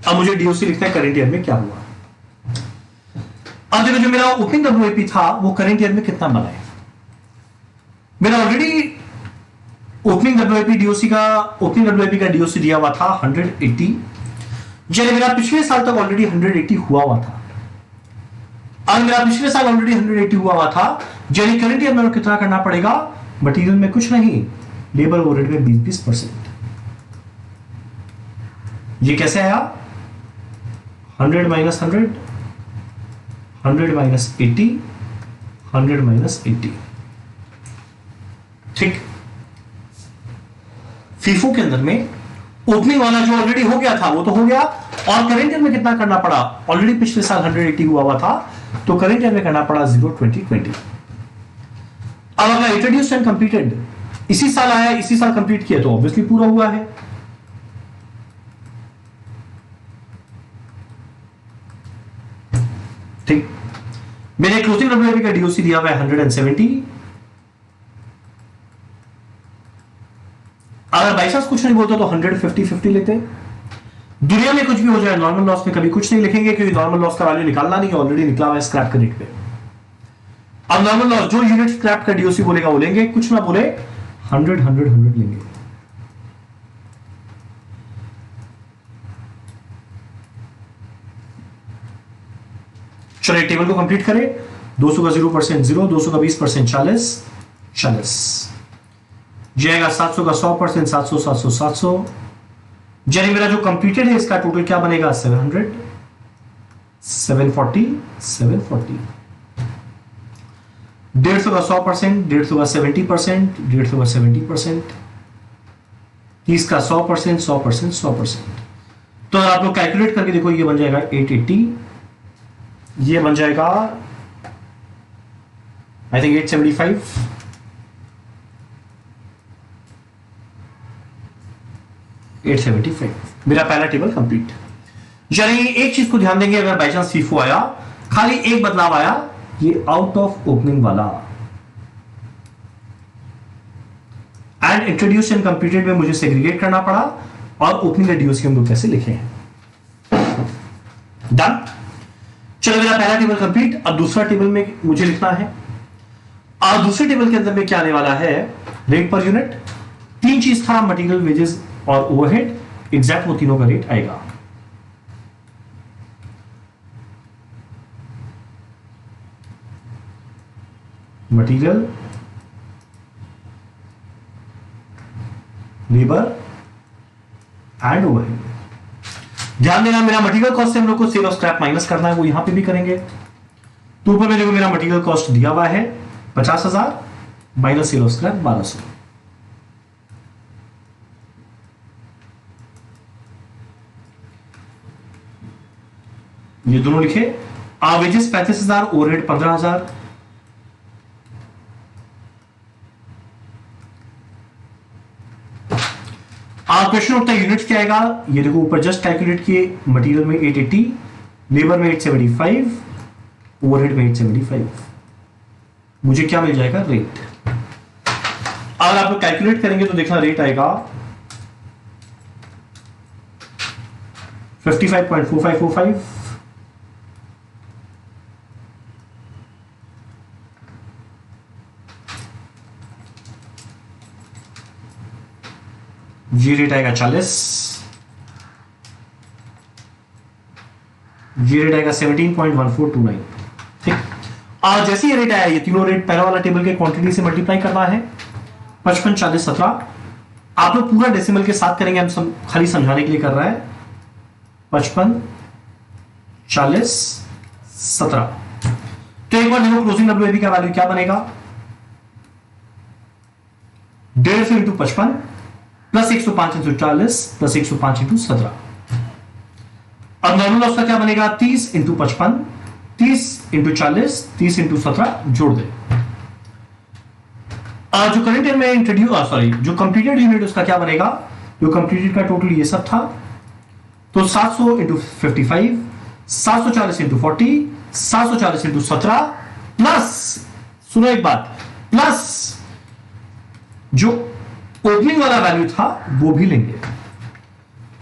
अब मुझे डीओसी लिखना है करंट ईयर में क्या हुआ। अब देखो जो मेरा ओपनिंग डब्ल्यूआईपी था वो करंट ईयर में कितना बना है। मेरा ऑलरेडी ओपनिंग डब्ल्यूआईपी डीओसी का ओपनिंग डब्ल्यूआईपी का डीओसी दिया हुआ था 180, जब मेरा पिछले साल तक ऑलरेडी 180 हुआ था। अब मेरा पिछले साल ऑलरेडी 180 हुआ था, यानी करंट ईयर में कितना करना पड़ेगा, मटेरियल में कुछ नहीं, लेबर ओवरहेड में 20%। ये कैसे आया, 100 माइनस 100, 100 माइनस 80, 100 माइनस 80। ठीक, फीफो के अंदर में ओपनिंग वाला जो ऑलरेडी हो गया था वो तो हो गया, और करंट ईयर में कितना करना पड़ा, ऑलरेडी पिछले साल 180 हुआ था, तो करंट ईयर में करना पड़ा 0 20 20। अब अगर इंट्रोड्यूस्ड एंड कंप्लीटेड इसी साल आया, इसी साल कंप्लीट किया, तो ऑब्वियसली पूरा हुआ है। ठीक, मैंने क्लोजिंग डब्ल्यूआईपी का डीओसी दिया हुआ है 170। अगर बाई चांस कुछ नहीं बोलता तो 150-50 लेते। दुनिया में कुछ भी हो जाए, नॉर्मल लॉस में कभी कुछ नहीं लिखेंगे, क्योंकि नॉर्मल लॉस का वैल्यू निकालना नहीं, ऑलरेडी निकला हुआ है स्क्रैप के रेट पे। अब नॉर्मल लॉस जो यूनिट स्क्रैप का डीओसी बोलेगा वो लेंगे, कुछ ना बोले 100 100 100 लेंगे। चलिए टेबल को कंप्लीट करें। 200 का 0% 0, 200 का 20% 40 40, जाएगा 700 का 100% 700 700 700, यानी मेरा जो कंप्लीटेड है इसका टोटल क्या बनेगा, 700 740 740। 150 का 100%, 150 का 70%, 150 का 70%, 30 का 100% 100% 100%। तो अगर आप लोग कैलकुलेट करके देखो, ये बन जाएगा 880, ये बन जाएगा आई थिंक 875, 875। मेरा पहला टेबल कंप्लीट। यानी एक चीज को ध्यान देंगे, अगर बाई चांस फीफो आया, खाली एक बदलाव आया, ये आउट ऑफ ओपनिंग वाला, एंड इंट्रोड्यूस एंड कंप्लीटेड में मुझे सेग्रीगेट करना पड़ा, और ओपनिंग का डीओसी हम लोग कैसे लिखे हैं। डन। चलो मेरा पहला टेबल कंप्लीट। अब दूसरा टेबल में मुझे लिखना है, और दूसरे टेबल के अंदर में क्या आने वाला है, रेट पर यूनिट। तीन चीज था, मटेरियल, वेजेस और ओवरहेड, एग्जैक्ट वो तीनों का रेट आएगा। Material, labour and overhead. ध्यान देना, मेरा मटेरियल कॉस्ट से हम लोग को सेल और स्क्रैप माइनस करना है, वो यहां पे भी करेंगे। तो ऊपर में देखो मेरा मटेरियल कॉस्ट दिया हुआ है 50,000 माइनस सेल और स्क्रैप 1200। ये दोनों लिखे। Wages 35,000, overhead 15,000। क्वेश्चन उठता है यूनिट क्या आएगा, ये देखो ऊपर जस्ट कैलकुलेट किए, मटेरियल में 880, लेबर में 875, ओवरहेड में 875। मुझे क्या मिल जाएगा, रेट। अगर आप लोग कैलकुलेट करेंगे तो देखना रेट आएगा 55.4545, ये रेट आएगा 40, ये रेट आएगा 17.1429। ठीक, आज जैसे ये रेट आया, ये तीनों रेट पहला वाला टेबल के क्वांटिटी से मल्टीप्लाई करना है, 55 40 17। आप लोग पूरा डेसिमल के साथ करेंगे, हम खाली समझाने के लिए कर रहा है। 55 40 17। तो एक बार देखो क्लोजिंग डब्ल्यूआईपी का वैल्यू क्या बनेगा, 150 into 55 plus 105 into 40 plus 105 into 17। अब नॉर्मल लॉस का क्या बनेगा, 30 इंटू 55, 30 इंटू 40, 30 इंटू 17 जोड़ दे। जो करंट ईयर में इंट्रोड्यूस जो कंप्लीटेड यूनिट उसका क्या बनेगा, जो कंप्लीटेड का टोटल ये सब था, तो 700 इंटू 55, 740 इंटू 40, 740 इंटू 17 प्लस, सुनो एक बात, प्लस जो ओपनिंग वाला वैल्यू था वो भी लेंगे।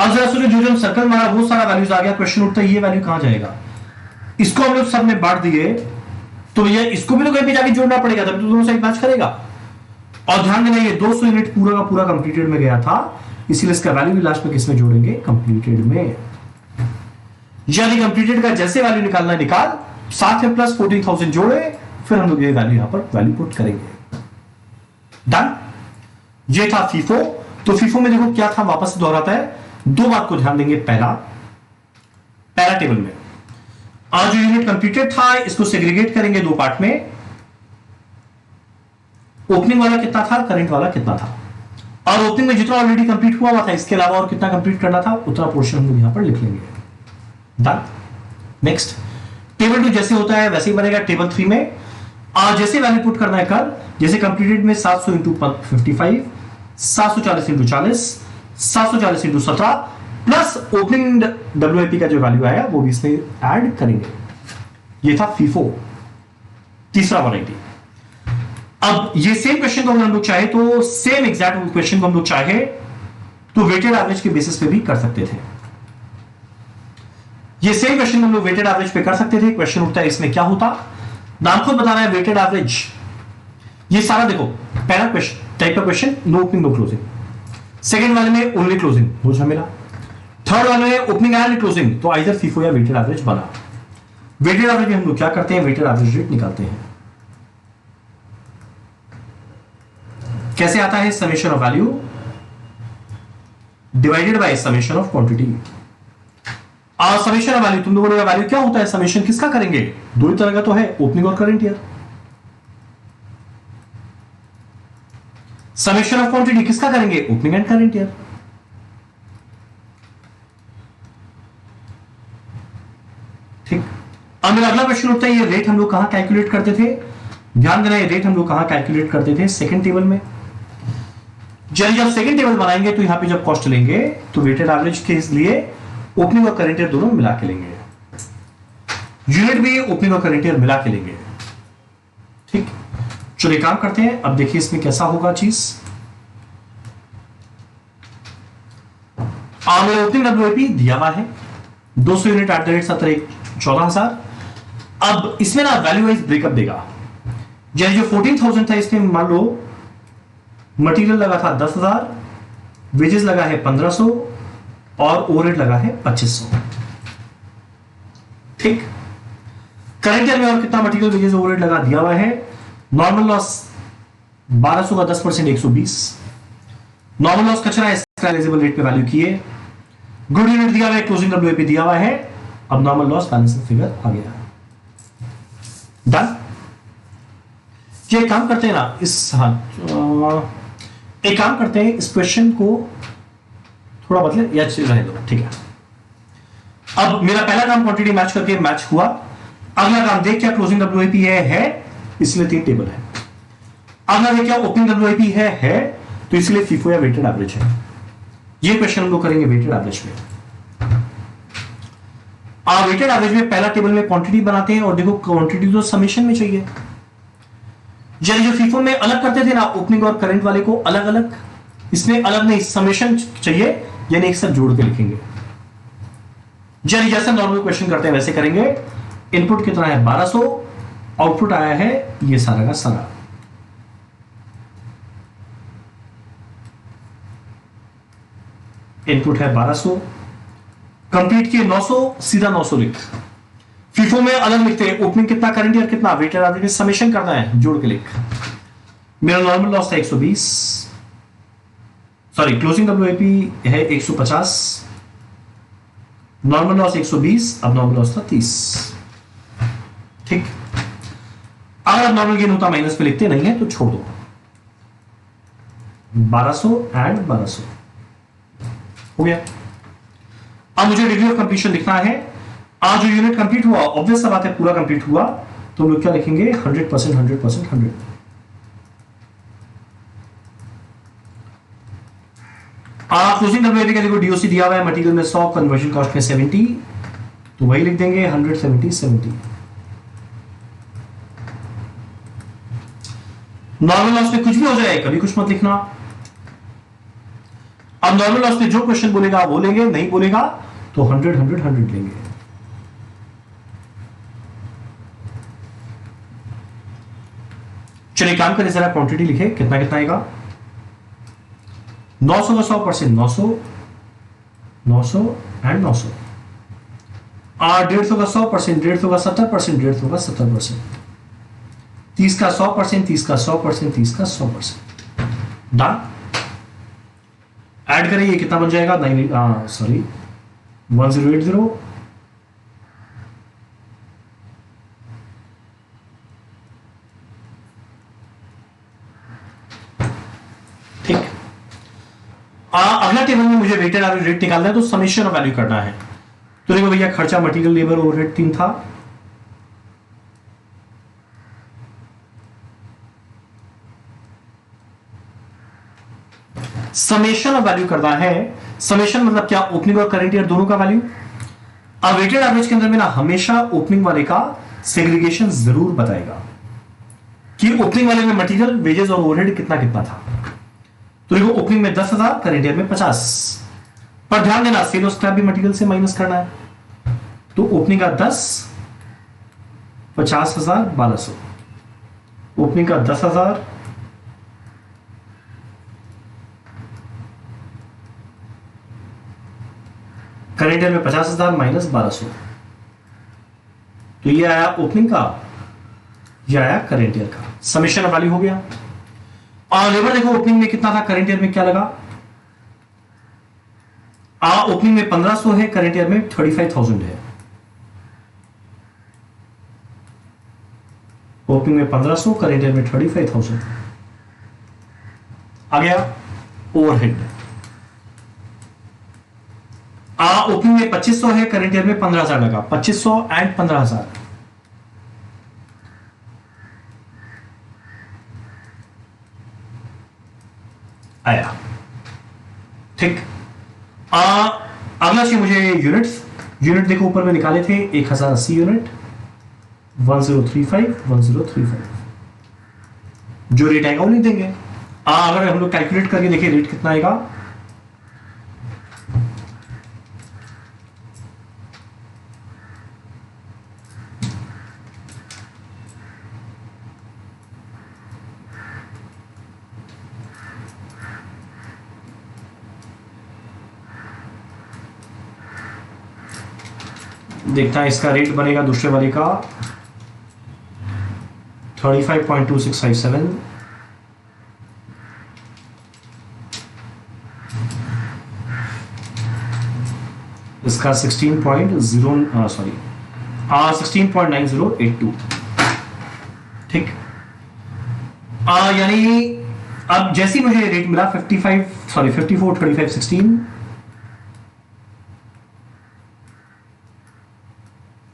अब जरा सोचो, जो जो सर्कल मारा वो सारा वैल्यूज आ गया, क्वेश्चन उठता है ये वैल्यू कहां जाएगा। इसको हम लोग सब में बांट दिए तो भैया इसको भी तो कहीं पे जाके जोड़ना पड़ेगा, तभी तो दोनों साइड मैच करेगा। और ध्यान देना ये 200 यूनिट पूरा का पूरा कंप्लीटेड में गया था, इसीलिए इसका वैल्यू भी लास्ट में किसमें जोड़ेंगे, कंप्लीटेड में। यानी कंप्लीटेड का जैसे वैल्यू निकालना निकाल, साथ में प्लस 14,000 जोड़े, फिर हम लोग ये वैल्यू यहां पर वैल्यू पुट करेंगे। डन। ये था फीफो। तो फीफो में देखो क्या था, वापस से दोहराता है, दो बात को ध्यान देंगे। पहला टेबल में आज जो यूनिट कंप्लीटेड था इसको सेग्रीगेट करेंगे दो पार्ट में। ओपनिंग वाला कितना था, करंट वाला कितना था, और ओपनिंग में जितना ऑलरेडी कंप्लीट हुआ था इसके अलावा और कितना कंप्लीट करना था उतना पोर्शन हम लोग यहां पर लिख लेंगे। डन। नेक्स्ट टेबल 2 जैसे होता है वैसे ही बनेगा। टेबल 3 में आज जैसे वैल्यू पुट करना है कर, जैसे कंप्लीटेड में 700 into 55, 740 into 40, 740 into 17 plus opening WIP का जो वैल्यू आया वो भी इसमें ऐड करेंगे। ये था फीफो, तीसरा वैरायटी। अब ये सेम क्वेश्चन को हम लोग चाहे तो सेम एग्जैक्ट क्वेश्चन को हम लोग चाहे तो वेटेड एवरेज के बेसिस पे भी कर सकते थे। ये सेम क्वेश्चन हम लोग वेटेड एवरेज पे कर सकते थे। क्वेश्चन उठता है इसमें क्या होता, नाम खुद बता रहा है वेटेड एवरेज। ये सारा देखो, पहला क्वेश्चन टाइप का question, no opening no closing. Second वाले में ओनली क्लोजिंग, वो झमेला। थर्ड वाले में ओपनिंग एंड क्लोजिंग, तो आइदर फीफो या वेटेड एवरेज बना। वेटेड एवरेज में हम लोग क्या करते हैं, वेटेड एवरेज रेट निकालते हैं। कैसे आता है, summation of value divided by summation of quantity. और समेशन ऑफ वैल्यू तुम लोगों का वैल्यू क्या होता है, समेशन किसका करेंगे, दो ही तरह का तो है, ओपनिंग और current year. Summation of quantity किसका करेंगे, ओपनिंग एंड करंट ईयर। ठीक। अब मेरा अगला क्वेश्चन उठता है, ये रेट हम लोग कहां कैलकुलेट करते थे, ध्यान देना, ये रेट हम लोग कहां कैलकुलेट करते थे, सेकंड टेबल में। जब सेकंड टेबल बनाएंगे तो यहां पे जब कॉस्ट लेंगे तो वेटेड एवरेज के लिए ओपनिंग और करंट ईयर दोनों मिला के लेंगे, यूनिट भी ओपनिंग और करंट ईयर मिला के लेंगे। ठीक, चलिए काम करते हैं। अब देखिए इसमें कैसा होगा चीज। मेरा ओपनिंग डब्ल्यूआईपी दिया हुआ है 200 यूनिट एट द रेट 14,000। अब इसमें ना वैल्यू वाइज ब्रेकअप देगा। जैसे जो 14,000 था इसमें मान लो मटेरियल लगा था 10,000, वेजेस लगा है 1,500 और ओवरहेड लगा है 2,500। ठीक, करंट ईयर में और कितना मटेरियल वेजेस ओवरहेड लगा दिया हुआ है। नॉर्मल लॉस 1200 का 10% 120। नॉर्मल लॉस कचरा है, रियलाइजेबल रेट पे वैल्यू किए। गुड यूनिट दिया हुआ है, क्लोजिंग डब्ल्यूआईपी दिया हुआ है। अब नॉर्मल लॉस बैलेंसिंग फिगर आ गया। डन। ये काम करते हैं ना इस, हाँ एक काम करते हैं, इस क्वेश्चन को थोड़ा बदले या रहने दो, ठीक है। अब मेरा पहला काम क्वांटिटी मैच करके मैच हुआ। अगला काम देख क्या क्लोजिंग डब्ल्यूआईपी है इसलिए 3 टेबल है। अगला देख क्या ओपनिंग डब्ल्यूआईपी है तो इसलिए फीफो या वेटेड एवरेज है। ये क्वेश्चन हम लोग करेंगे वेटेड एवरेज में। वेटेड एवरेज में पहला टेबल में क्वांटिटी बनाते हैं और देखो क्वांटिटी तो समेशन में चाहिए। जैसे जो फीफो में अलग करते थे ना ओपनिंग और करंट वाले को अलग अलग, इसमें अलग नहीं, समेशन चाहिए यानी एक साथ जोड़ के लिखेंगे। जैसे नॉर्मल क्वेश्चन करते हैं वैसे करेंगे। इनपुट कितना है 1200, आउटपुट आया है ये सारा का सारा। इनपुट है 1200, कंप्लीट किए 900, सीधा 900 लिख। फीफो में अलग लिखते हैं, ओपनिंग कितना करंट ईयर कितना, वेटेड एवरेज समेशन करना है, जोड़ के लिख। मेरा नॉर्मल लॉस था 120, सॉरी क्लोजिंग डब्ल्यूआईपी है 150, नॉर्मल लॉस 120, अब नॉर्मल लॉस था 30। ठीक, अगर नॉर्मल गेन होता माइनस पे लिखते, नहीं है तो छोड़ दो। 1200 एंड 1200 हो गया। अब मुझे डिग्री ऑफ कंप्लीशन लिखना है। आज जो यूनिट कंप्लीट हुआ ऑब्वियस सा बात है पूरा कंप्लीट हुआ, तो हम लोग क्या लिखेंगे 100%, 100%, 100। क्लोजिंग डब्ल्यूआईपी का देखो डीओसी दिया हुआ है, मटेरियल में 100, कन्वर्जन कॉस्ट में 70, तो वही लिख देंगे 170, 70। नॉर्मल लॉस में कुछ भी हो जाए कभी कुछ मत लिखना। अब नॉर्मल लॉस में जो क्वेश्चन बोलेगा वो लेंगे, नहीं बोलेगा तो 100 100 100 लेंगे। चलिए काम करें जरा, क्वांटिटी लिखे, कितना कितना आएगा। 900 का 100%, 900 900 एंड 900। 150 का 100%, 150 का 70%, 150 का 70%, 30 का 100%, 30 का 100%, 30 का 100%। डन। ऐड करें, ये कितना बन जाएगा, 1080। ठीक। अगला टेबल में मुझे वेटेड एवरेज रेट निकालना है, तो समेशन ऑफ वैल्यू करना है। तो देखो भैया, खर्चा, मटेरियल, लेबर, ओवरहेड 3 था। समेशन ऑफ वैल्यू करना है। समेशन मतलब क्या, ओपनिंग और करंट ईयर दोनों का वैल्यू। अब वेटेड एवरेज के अंदर में ना हमेशा ओपनिंग वाले का सेग्रीगेशन जरूर बताएगा कि ओपनिंग वाले में मटेरियल, वेजेस और ओवरहेड कितना कितना था। तो देखो ओपनिंग में 10,000, करंट ईयर में 50। पर ध्यान देना, सेल और स्क्रैप भी मटेरियल से माइनस करना है। तो ओपनिंग का 10, 50,000, 1200। ओपनिंग का 10,000, करंट ईयर में 50,000 माइनस 1200। तो ये आया ओपनिंग का, ये आया करंट ईयर का। समेशन वैल्यू हो गया। और लेबर देखो, ओपनिंग में कितना था, करंट ईयर में क्या लगा। ओपनिंग में 1500 है, करंट ईयर में 35,000 है। ओपनिंग में 1500, करंट ईयर में 35,000। आ गया ओवरहेड। ओपनिंग में 2500 है, करंट ईयर में 15,000 लगा। 2500 एंड 15,000 आया। ठीक। अगला चाहिए मुझे यूनिट्स। यूनिट देखो ऊपर में निकाले थे, 1080 यूनिट, 1035 1035। जो रेट आएगा वो नहीं देंगे। अगर हम लोग कैलकुलेट करके देखें रेट कितना आएगा, देखता है इसका रेट बनेगा दूसरे वाले का 35.2657, इसका 16.9082। ठीक। यानी अब जैसे मुझे रेट मिला 54 35 16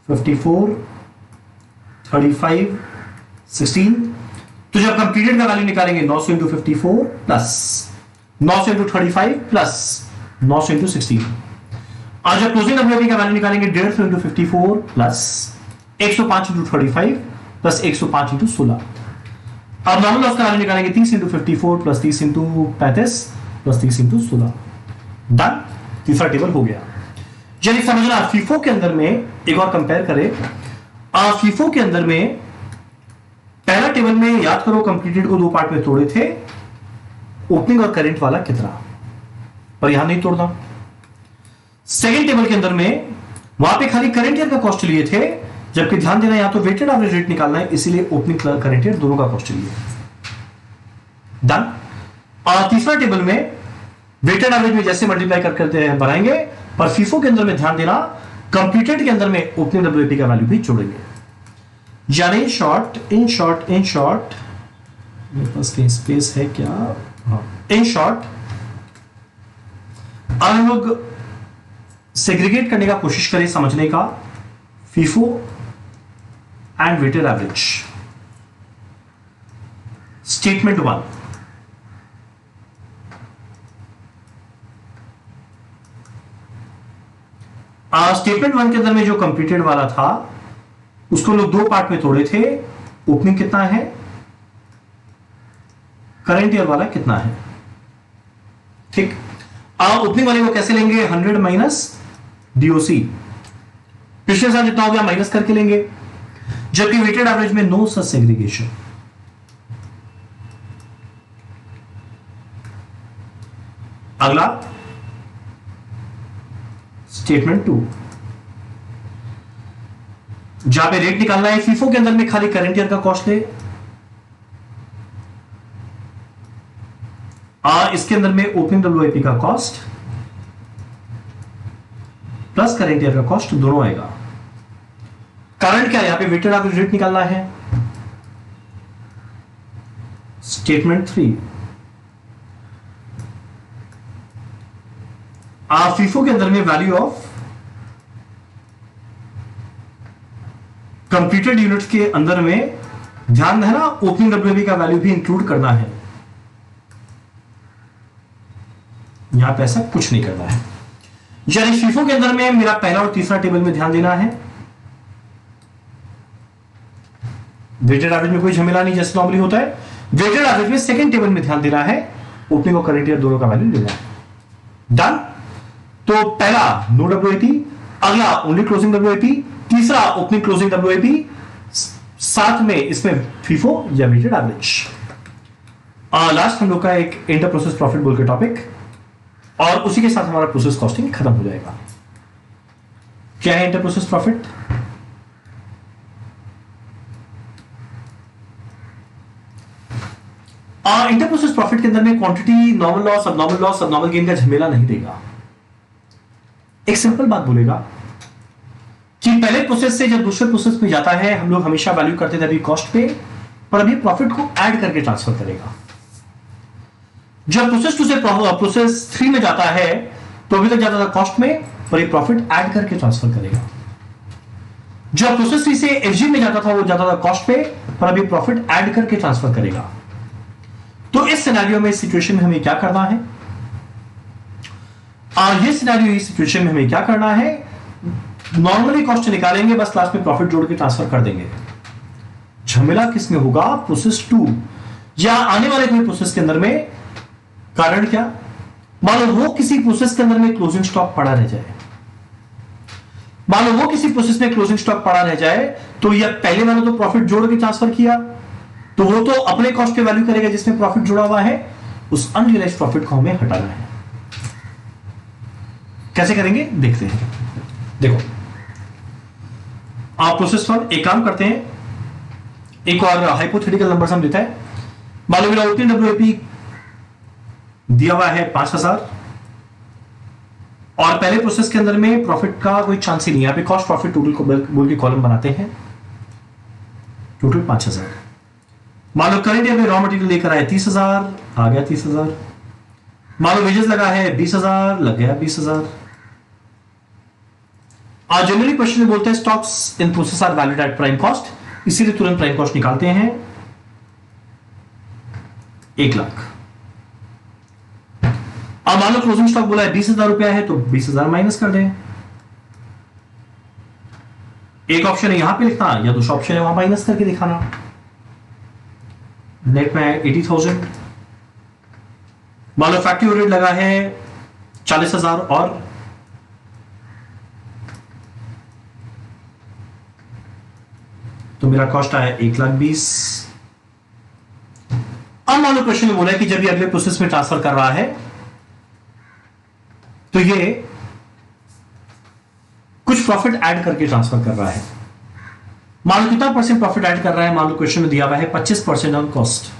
54 35 16। तो जब कंप्लीटेड का वैल्यू निकालेंगे 900 into 54 plus 900 into 35 plus 900 into 16। और जब क्लोजिंग डब्ल्यूआईपी का वैल्यू निकालेंगे 150 into 54 plus 105 into 35 plus 105 into 16। अब नॉर्मल लॉस का वैल्यू निकालेंगे 30 into 54 plus 30 into 35 plus 30 into 16। Done. तीसरा टेबल हो गया। चलिए समझना, फीफो के अंदर में एक और कंपेयर करें। फीफो के अंदर में पहला टेबल में याद करो, कंप्लीटेड को दो पार्ट में तोड़े थे, ओपनिंग और करंट वाला कितना, पर यहां नहीं तोड़ना। सेकेंड टेबल के अंदर में वहां पे खाली करंट ईयर का कॉस्ट लिए थे, जबकि ध्यान देना यहां तो वेटेड एवरेज रेट निकालना है, इसीलिए ओपनिंग करंट ईयर दोनों का कॉस्ट लिए। डन। और तीसरा टेबल में वेटेड एवरेज में जैसे मल्टीप्लाई करते हैं बनाएंगे, पर फीफो के अंदर में ध्यान देना कंप्लीटेड के अंदर में ओपनिंग डब्ल्यूआईपी का वैल्यू भी जोड़ेंगे। यानी इन शॉर्ट मेरे पास कहीं स्पेस है क्या, हाँ, इन शॉर्ट हम लोग सेग्रीगेट करने का कोशिश करें, समझने का FIFO and weighted average. Statement 1, statement 1 के अंदर में जो कंप्लीटेड वाला था उसको लोग दो पार्ट में तोड़े थे, ओपनिंग कितना है, करंट ईयर वाला कितना है। ठीक। ओपनिंग वाले को कैसे लेंगे? 100 माइनस डीओसी, पिछले साल जितना हो गया माइनस करके लेंगे, जबकि वेटेड एवरेज में नो सच सेग्रीगेशन। अगला स्टेटमेंट 2, जहां पे रेट निकालना है, फीफो के अंदर में खाली करंट ईयर का कॉस्ट ले, इसके अंदर में ओपनिंग डब्ल्यूआईपी का कॉस्ट प्लस करंट ईयर का कॉस्ट दोनों आएगा। कारण क्या है? यहां पे वेटेड एवरेज रेट निकालना है। स्टेटमेंट 3, फीफो के अंदर में वैल्यू ऑफ कंप्लीटेड यूनिट्स के अंदर में ध्यान है ना, ओपनिंग डब्ल्यूआईपी का वैल्यू भी इंक्लूड करना है। यहां पे ऐसा कुछ नहीं करना है। यानी फीफो के अंदर में मेरा पहला और तीसरा टेबल में ध्यान देना है। वेटेड एवरेज में कोई झमेला नहीं, जैसे नॉर्मली होता है। वेटेड एवरेज में सेकंड टेबल में ध्यान देना है, ओपनिंग और करंट ईयर दोनों का वैल्यू लेना है। डन। तो पहला नो डब्ल्यूआईपी, अगला ओनली क्लोजिंग डब्ल्यूआईपी, तीसरा ओपनिंग क्लोजिंग डब्ल्यूआईपी, साथ में इसमें फीफो या वेटेड एवरेज। लास्ट हम लोग का एक इंटर प्रोसेस प्रॉफिट बोल के टॉपिक, और उसी के साथ हमारा प्रोसेस कॉस्टिंग खत्म हो जाएगा। क्या है inter process profit? Inter process profit के अंदर में quantity, normal loss, subnormal gain का झमेला नहीं देगा। एक सिंपल बात बोलेगा कि पहले प्रोसेस से जब दूसरे प्रोसेस में जाता है, हम लोग हमेशा वैल्यू करते थे अभी कॉस्ट पे, पर अभी प्रॉफिट को ऐड करके ट्रांसफर करेगा। जब प्रोसेस 2 से प्रोसेस 3 में जाता है, तो अभी तक जाता था कॉस्ट में, पर ये प्रॉफिट ऐड करके ट्रांसफर करेगा। जब प्रोसेस 3 से एफजी में जाता था, वो जाता था कॉस्ट पे, पर अभी प्रॉफिट ऐड करके ट्रांसफर करेगा। तो इस सिनेरियो में, इस सिचुएशन में हमें क्या करना है? ये सिनेरियो, इस सिचुएशन में हमें क्या करना है? नॉर्मली कॉस्ट निकालेंगे, बस लास्ट में प्रॉफिट जोड़ के ट्रांसफर कर देंगे। झमेला किस में होगा? प्रोसेस 2 या आने वाले कोई प्रोसेस के अंदर में। कारण क्या? मान लो वो किसी प्रोसेस के अंदर में क्लोजिंग स्टॉक पड़ा रह जाए, मान लो वो किसी प्रोसेस में क्लोजिंग स्टॉक पड़ा रह जाए, तो ये पहले वाला तो प्रॉफिट जोड़ के ट्रांसफर किया, तो वो तो अपने कॉस्ट पे वैल्यू करेगा जिसमें प्रॉफिट जुड़ा हुआ है। उस अनरियलाइज्ड प्रॉफिट को हमें हटाना है। कैसे करेंगे देखते हैं। देखो, आप प्रोसेस 1 एक काम करते हैं, एक और हाइपोथेटिकल नंबर हम लेते हैं। मान लो मेरा ओपनिंग डब्ल्यूआईपी दिया हुआ है 5000, और पहले प्रोसेस के अंदर में प्रॉफिट का कोई चांस ही नहीं है। यहां पे कॉस्ट प्रॉफिट टोटल को बोल के कॉलम बनाते हैं, टोटल 5000। मान लो करंट ईयर में रॉ मटेरियल लेकर आए 30,000, आ गया 30,000। मान लो वेजेस लगा है 20,000, लग गया 20,000। आज जनरली क्वेश्चन में बोलते हैं stocks in process are valued at prime cost, इसीलिए तुरंत प्राइम कॉस्ट निकालते हैं 1 लाख। अब मान लो क्लोजिंग स्टॉक बोला है 20,000 रुपया है, तो 20,000 माइनस कर दें। एक ऑप्शन है यहां पे लिखना, या दूसरा ऑप्शन है वहां माइनस करके दिखाना। नेट में 80,000। मान लो फैक्ट्री ओवरहेड लगा है 40,000, और तो मेरा कॉस्ट आया 1,20,000। अब मान लो क्वेश्चन में बोला है कि जब ये अगले प्रोसेस में ट्रांसफर कर रहा है, तो ये कुछ प्रॉफिट ऐड करके ट्रांसफर कर रहा है। मान लो कितना परसेंट प्रॉफिट ऐड कर रहा है? मान लो क्वेश्चन में दिया हुआ है 25% ऑन कॉस्ट,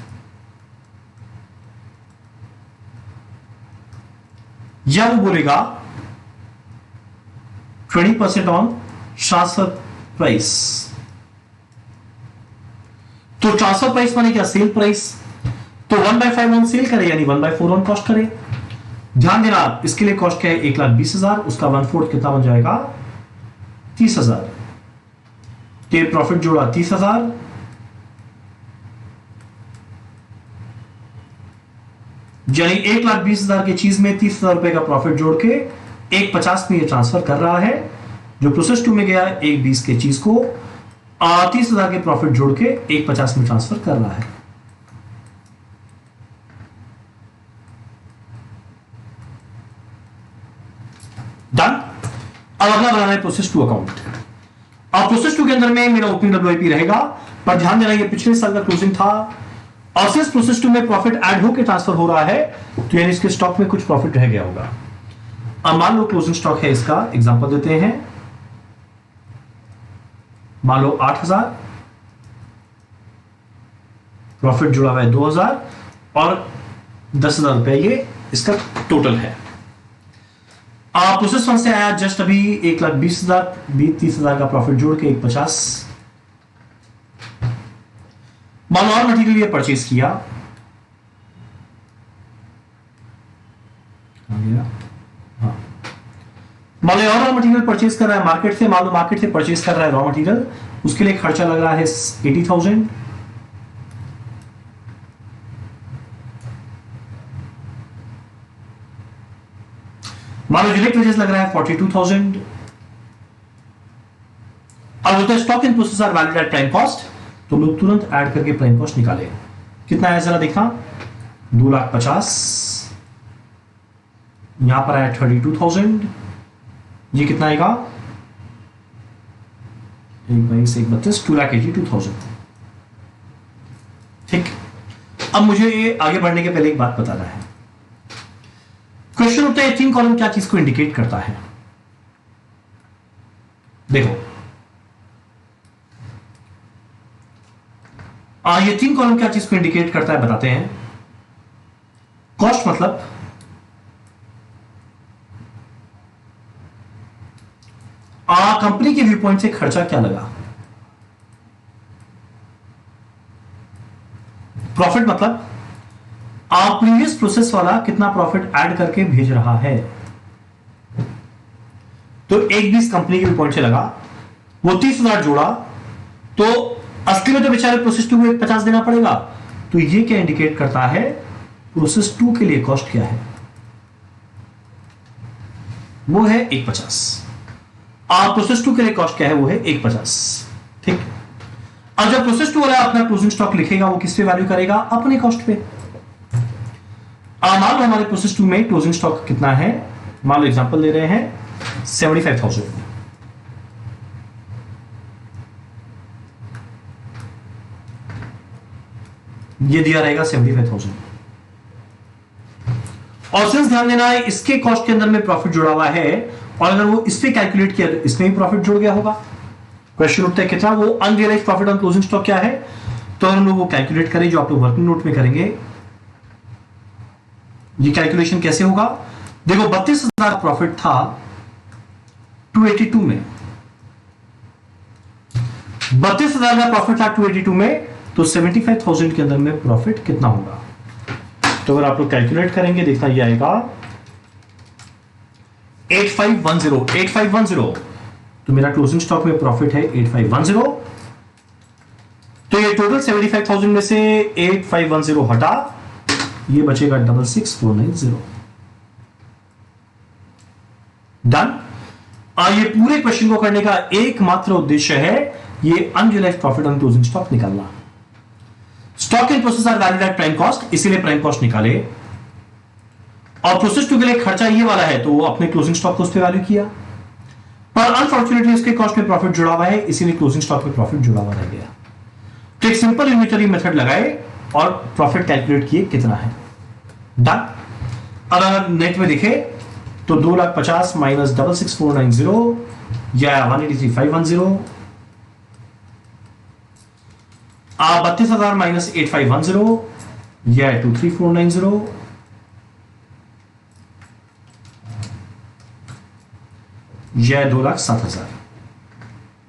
या वो बोलेगा 20% ऑन ट्रांसफर प्राइस। तो ट्रांसफर प्राइस माने क्या? Sale price. तो 1/5 ऑन सेल करे, यानी 1/4 ऑन कॉस्ट करे। ध्यान देना, इसके लिए कॉस्ट क्या है? 1,20,000, उसका 1/4 कितना बन जाएगा? 30,000। के प्रॉफिट जोड़ा 30,000, यानी 1,20,000 की चीज में 30,000 रुपए का प्रॉफिट जोड़ के 1,50 में ये ट्रांसफर कर रहा है। जो प्रोसेस 2 में गया 1,20 के चीज को 30,000 के प्रॉफिट जोड़ के 1,50 में ट्रांसफर कर रहा है। है प्रोसेस टू अकाउंट। अब प्रोसेस टू के अंदर में मेरा ओपनिंग डब्ल्यूआईपी रहेगा, पर ध्यान देना ये पिछले साल का क्लोजिंग था और सिर्फ प्रोसेस टू में प्रॉफिट ऐड होकर ट्रांसफर हो रहा है, तो यानी इसके स्टॉक में कुछ प्रॉफिट रह गया होगा। अब मान लो क्लोजिंग स्टॉक है, इसका एग्जांपल देते हैं, मान लो 8000, प्रॉफिट जुड़ा हुआ है 2000 और 10,000 रुपए ये इसका टोटल है। प्रोसेस वन से आया जस्ट अभी 1,20,000, 30,000 का प्रॉफिट जोड़ के 1,50,000। मान लो और मटेरियल ये परचेज किया, हाँ, मान लो और मटेरियल परचेज कर रहा है मार्केट से, मान लो मार्केट से परचेज कर रहा है रॉ मटेरियल, उसके लिए खर्चा लग रहा है 80,000। मान लो डायरेक्ट वेजेस लग रहा है 42,000। अब होता है stock in process are valued at prime cost, तो लोग तुरंत ऐड करके प्राइम कॉस्ट निकाले। कितना है जरा देखना, 2,50,000, यहां पर आया 32,000, ये कितना आएगा 1/22 2,82,000। ठीक, अब मुझे आगे बढ़ने के पहले एक बात बताना है। क्वेश्चन उठता है, तीन कॉलम क्या चीज को इंडिकेट करता है? देखो, ये तीन कॉलम क्या चीज को इंडिकेट करता है बताते हैं। कॉस्ट मतलब कंपनी के व्यू पॉइंट से खर्चा क्या लगा। प्रॉफिट मतलब प्रीवियस प्रोसेस वाला कितना प्रॉफिट ऐड करके भेज रहा है। तो 1,20 कंपनी के व्यू पॉइंट से लगा, वो 30,000 जोड़ा, तो असली में तो बेचारे प्रोसेस टू को 1,50,000 देना पड़ेगा। तो ये क्या इंडिकेट करता है, प्रोसेस टू के लिए कॉस्ट क्या है, वो है 1,50,000। प्रोसेस टू के लिए कॉस्ट क्या है, वो है 1,50,000। ठीक, अब जब प्रोसेस टू वाला अपना क्लोजिंग स्टॉक लिखेगा, वो किस पे वैल्यू करेगा, अपने कॉस्ट पे। मान लो हमारे प्रोसेस टू में क्लोजिंग स्टॉक कितना है, मान लो एग्जांपल ले रहे हैं 75,000। ये दिया रहेगा 75,000। और सिंस ध्यान देना है इसके कॉस्ट के अंदर में प्रॉफिट जुड़ा हुआ है, और अगर वो इस पे कैलकुलेट किया तो इसमें भी प्रॉफिट जुड़ गया होगा। क्वेश्चन उठता है कितना, वो unrealised profit on closing stock क्या है, तो हम लोग वो कैलकुलेट करें जो आप लोग वर्किंग नोट में करेंगे। ये कैलकुलेशन कैसे होगा, देखो 32,000 प्रॉफिट था 282 में, 32,000 का प्रॉफिट था 282 में, तो 75,000 के अंदर में प्रॉफिट कितना होगा। तो अगर आप लोग कैलकुलेट करेंगे, देखना ये आएगा 8510। तो मेरा क्लोजिंग स्टॉक में प्रॉफिट है 8510। तो ये टोटल 75,000 में से 8510 हटा, ये बचेगा 66,490। डन। ये पूरे क्वेश्चन को करने का एकमात्र उद्देश्य है ये unrealised profit on closing stock निकालना। Stock in process are valued at prime cost, इसीलिए प्राइम कॉस्ट निकाले। और प्रोसेस टू के लिए खर्चा ये वाला है, तो वो अपने क्लोजिंग स्टॉक को उस पर वैल्यू किया, पर अनफॉर्चुनेटली उसके कॉस्ट में प्रॉफिट जुड़ा हुआ है, इसीलिए क्लोजिंग स्टॉक में प्रॉफिट जुड़ा हुआ रह गया। तो एक सिंपल यूनिटरी मेथड लगाए और प्रॉफिट कैलकुलेट किए कितना है। डन। अब अगर नेट में देखे तो 2,50,000 माइनस 66,490 या 183,510, 32,000 माइनस 8510 या 23,490, यह 2,07,000।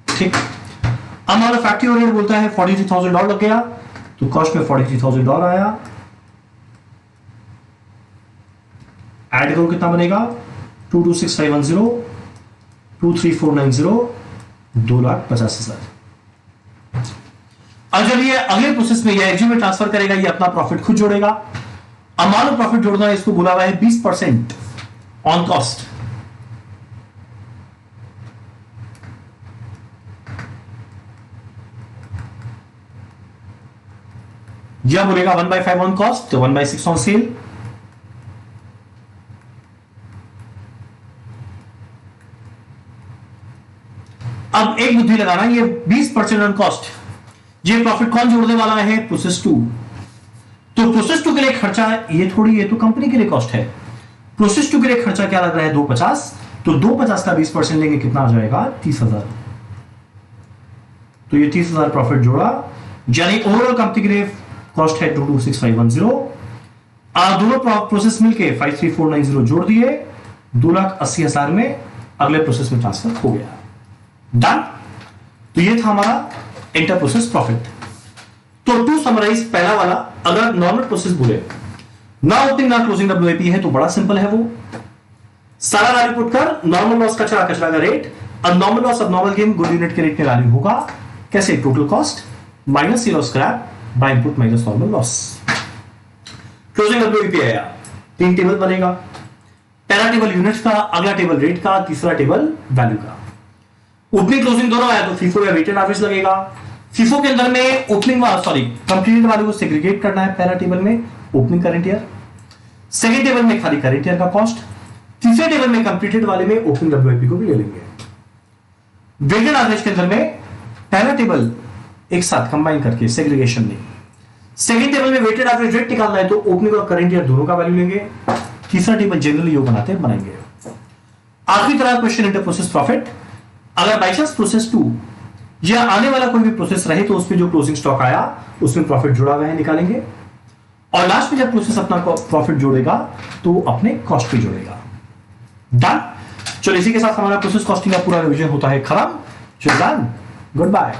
ठीक, अब हमारा फैक्ट्री ओवरहेड बोलता है $43,000 लग गया, तो कॉस्ट में $43,000 आया। ऐड करो कितना बनेगा, 226,510, 23,490, 2,50,000। अब जब ये अगले प्रोसेस में या एग्जी में ट्रांसफर करेगा, ये अपना प्रॉफिट खुद जोड़ेगा। अब मान लो प्रॉफिट जोड़ना है, इसको बोला हुआ है 20% ऑन कॉस्ट। या बोलेगा 1/5 ऑन कॉस्ट, तो 1/6 ऑन सेल। अब एक बुद्धि लगाना, ये 20% ऑन कॉस्ट, ये प्रॉफिट कौन जोड़ने वाला है? प्रोसेस 2। तो प्रोसेस 2 के लिए खर्चा ये थोड़ी, ये तो कंपनी के लिए कॉस्ट है। प्रोसेस 2 के लिए खर्चा क्या लग रहा है? 250। तो 250 का 20% लेंगे, कितना आ जाएगा? 30,000। तो ये 30,000 प्रॉफिट जोड़ा, यानी ओवरऑल कंपनी के लिए कॉस्ट है 226510। दोनों प्रोसेस मिलके 53490 जोड़ दिए, 2,80,000 में अगले प्रोसेस में ट्रांसफर हो गया। डन। तो ये था हमारा इंटर प्रोसेस प्रॉफिट। तो टू समराइज, पहला वाला, अगर नॉर्मल प्रोसेस बोले ना ओपनिंग ना क्लोजिंग WIP है तो बड़ा सिंपल है, वो सारा वैल्यू पुट कर, नॉर्मल लॉस कचरा कचरा का रेट, अब नॉर्मल लॉस अब नॉर्मल गेम गुड यूनिट के रेट में वैल्यू होगा कैसे? Total cost minus zero scrap bye input minus normal loss. Closing WIP आया, 3 टेबल बनेगा, पहला टेबल यूनिट्स का, अगला टेबल रेट का, तीसरा टेबल वैल्यू का। ओपनिंग क्लोजिंग दोनों आया तो FIFO या वेटेड एवरेज लगेगा। FIFO के अंदर में ओपनिंग कंप्लीटेड वैल्यू को सेग्रीगेट करना है, पहला टेबल में opening current year, second table में खाली करंट ईयर का कॉस्ट, तीसरे टेबल में कंप्लीटेड वाले में ओपनिंग WIP को भी ले लेंगे। वेटेड एवरेज के अंदर में पहला टेबल एक साथ कंबाइन करके सेग्रीगेशन नहीं, सेकंड टेबल में वेटेड एवरेज रेट निकालना है तो ओपनिंग और करंट ईयर दोनों का वैल्यू लेंगे, तीसरा टेबल जनरली यो बनाएंगे। आखिरी तरह क्वेश्चन इंटर प्रोसेस प्रॉफिट, अगर बाई चांस प्रोसेस 2 या आने वाला कोई भी प्रोसेस रहे तो उसमें जो क्लोजिंग स्टॉक आया उसमें प्रॉफिट जुड़ा हुआ है, निकालेंगे, और लास्ट में जब प्रोसेस अपना प्रॉफिट जोड़ेगा तो अपने कॉस्ट भी जोड़ेगा। डन। चलो इसी के साथ हमारा प्रोसेस कॉस्टिंग का पूरा रिवीजन होता है खत्म। चलो डन, गुड बाय।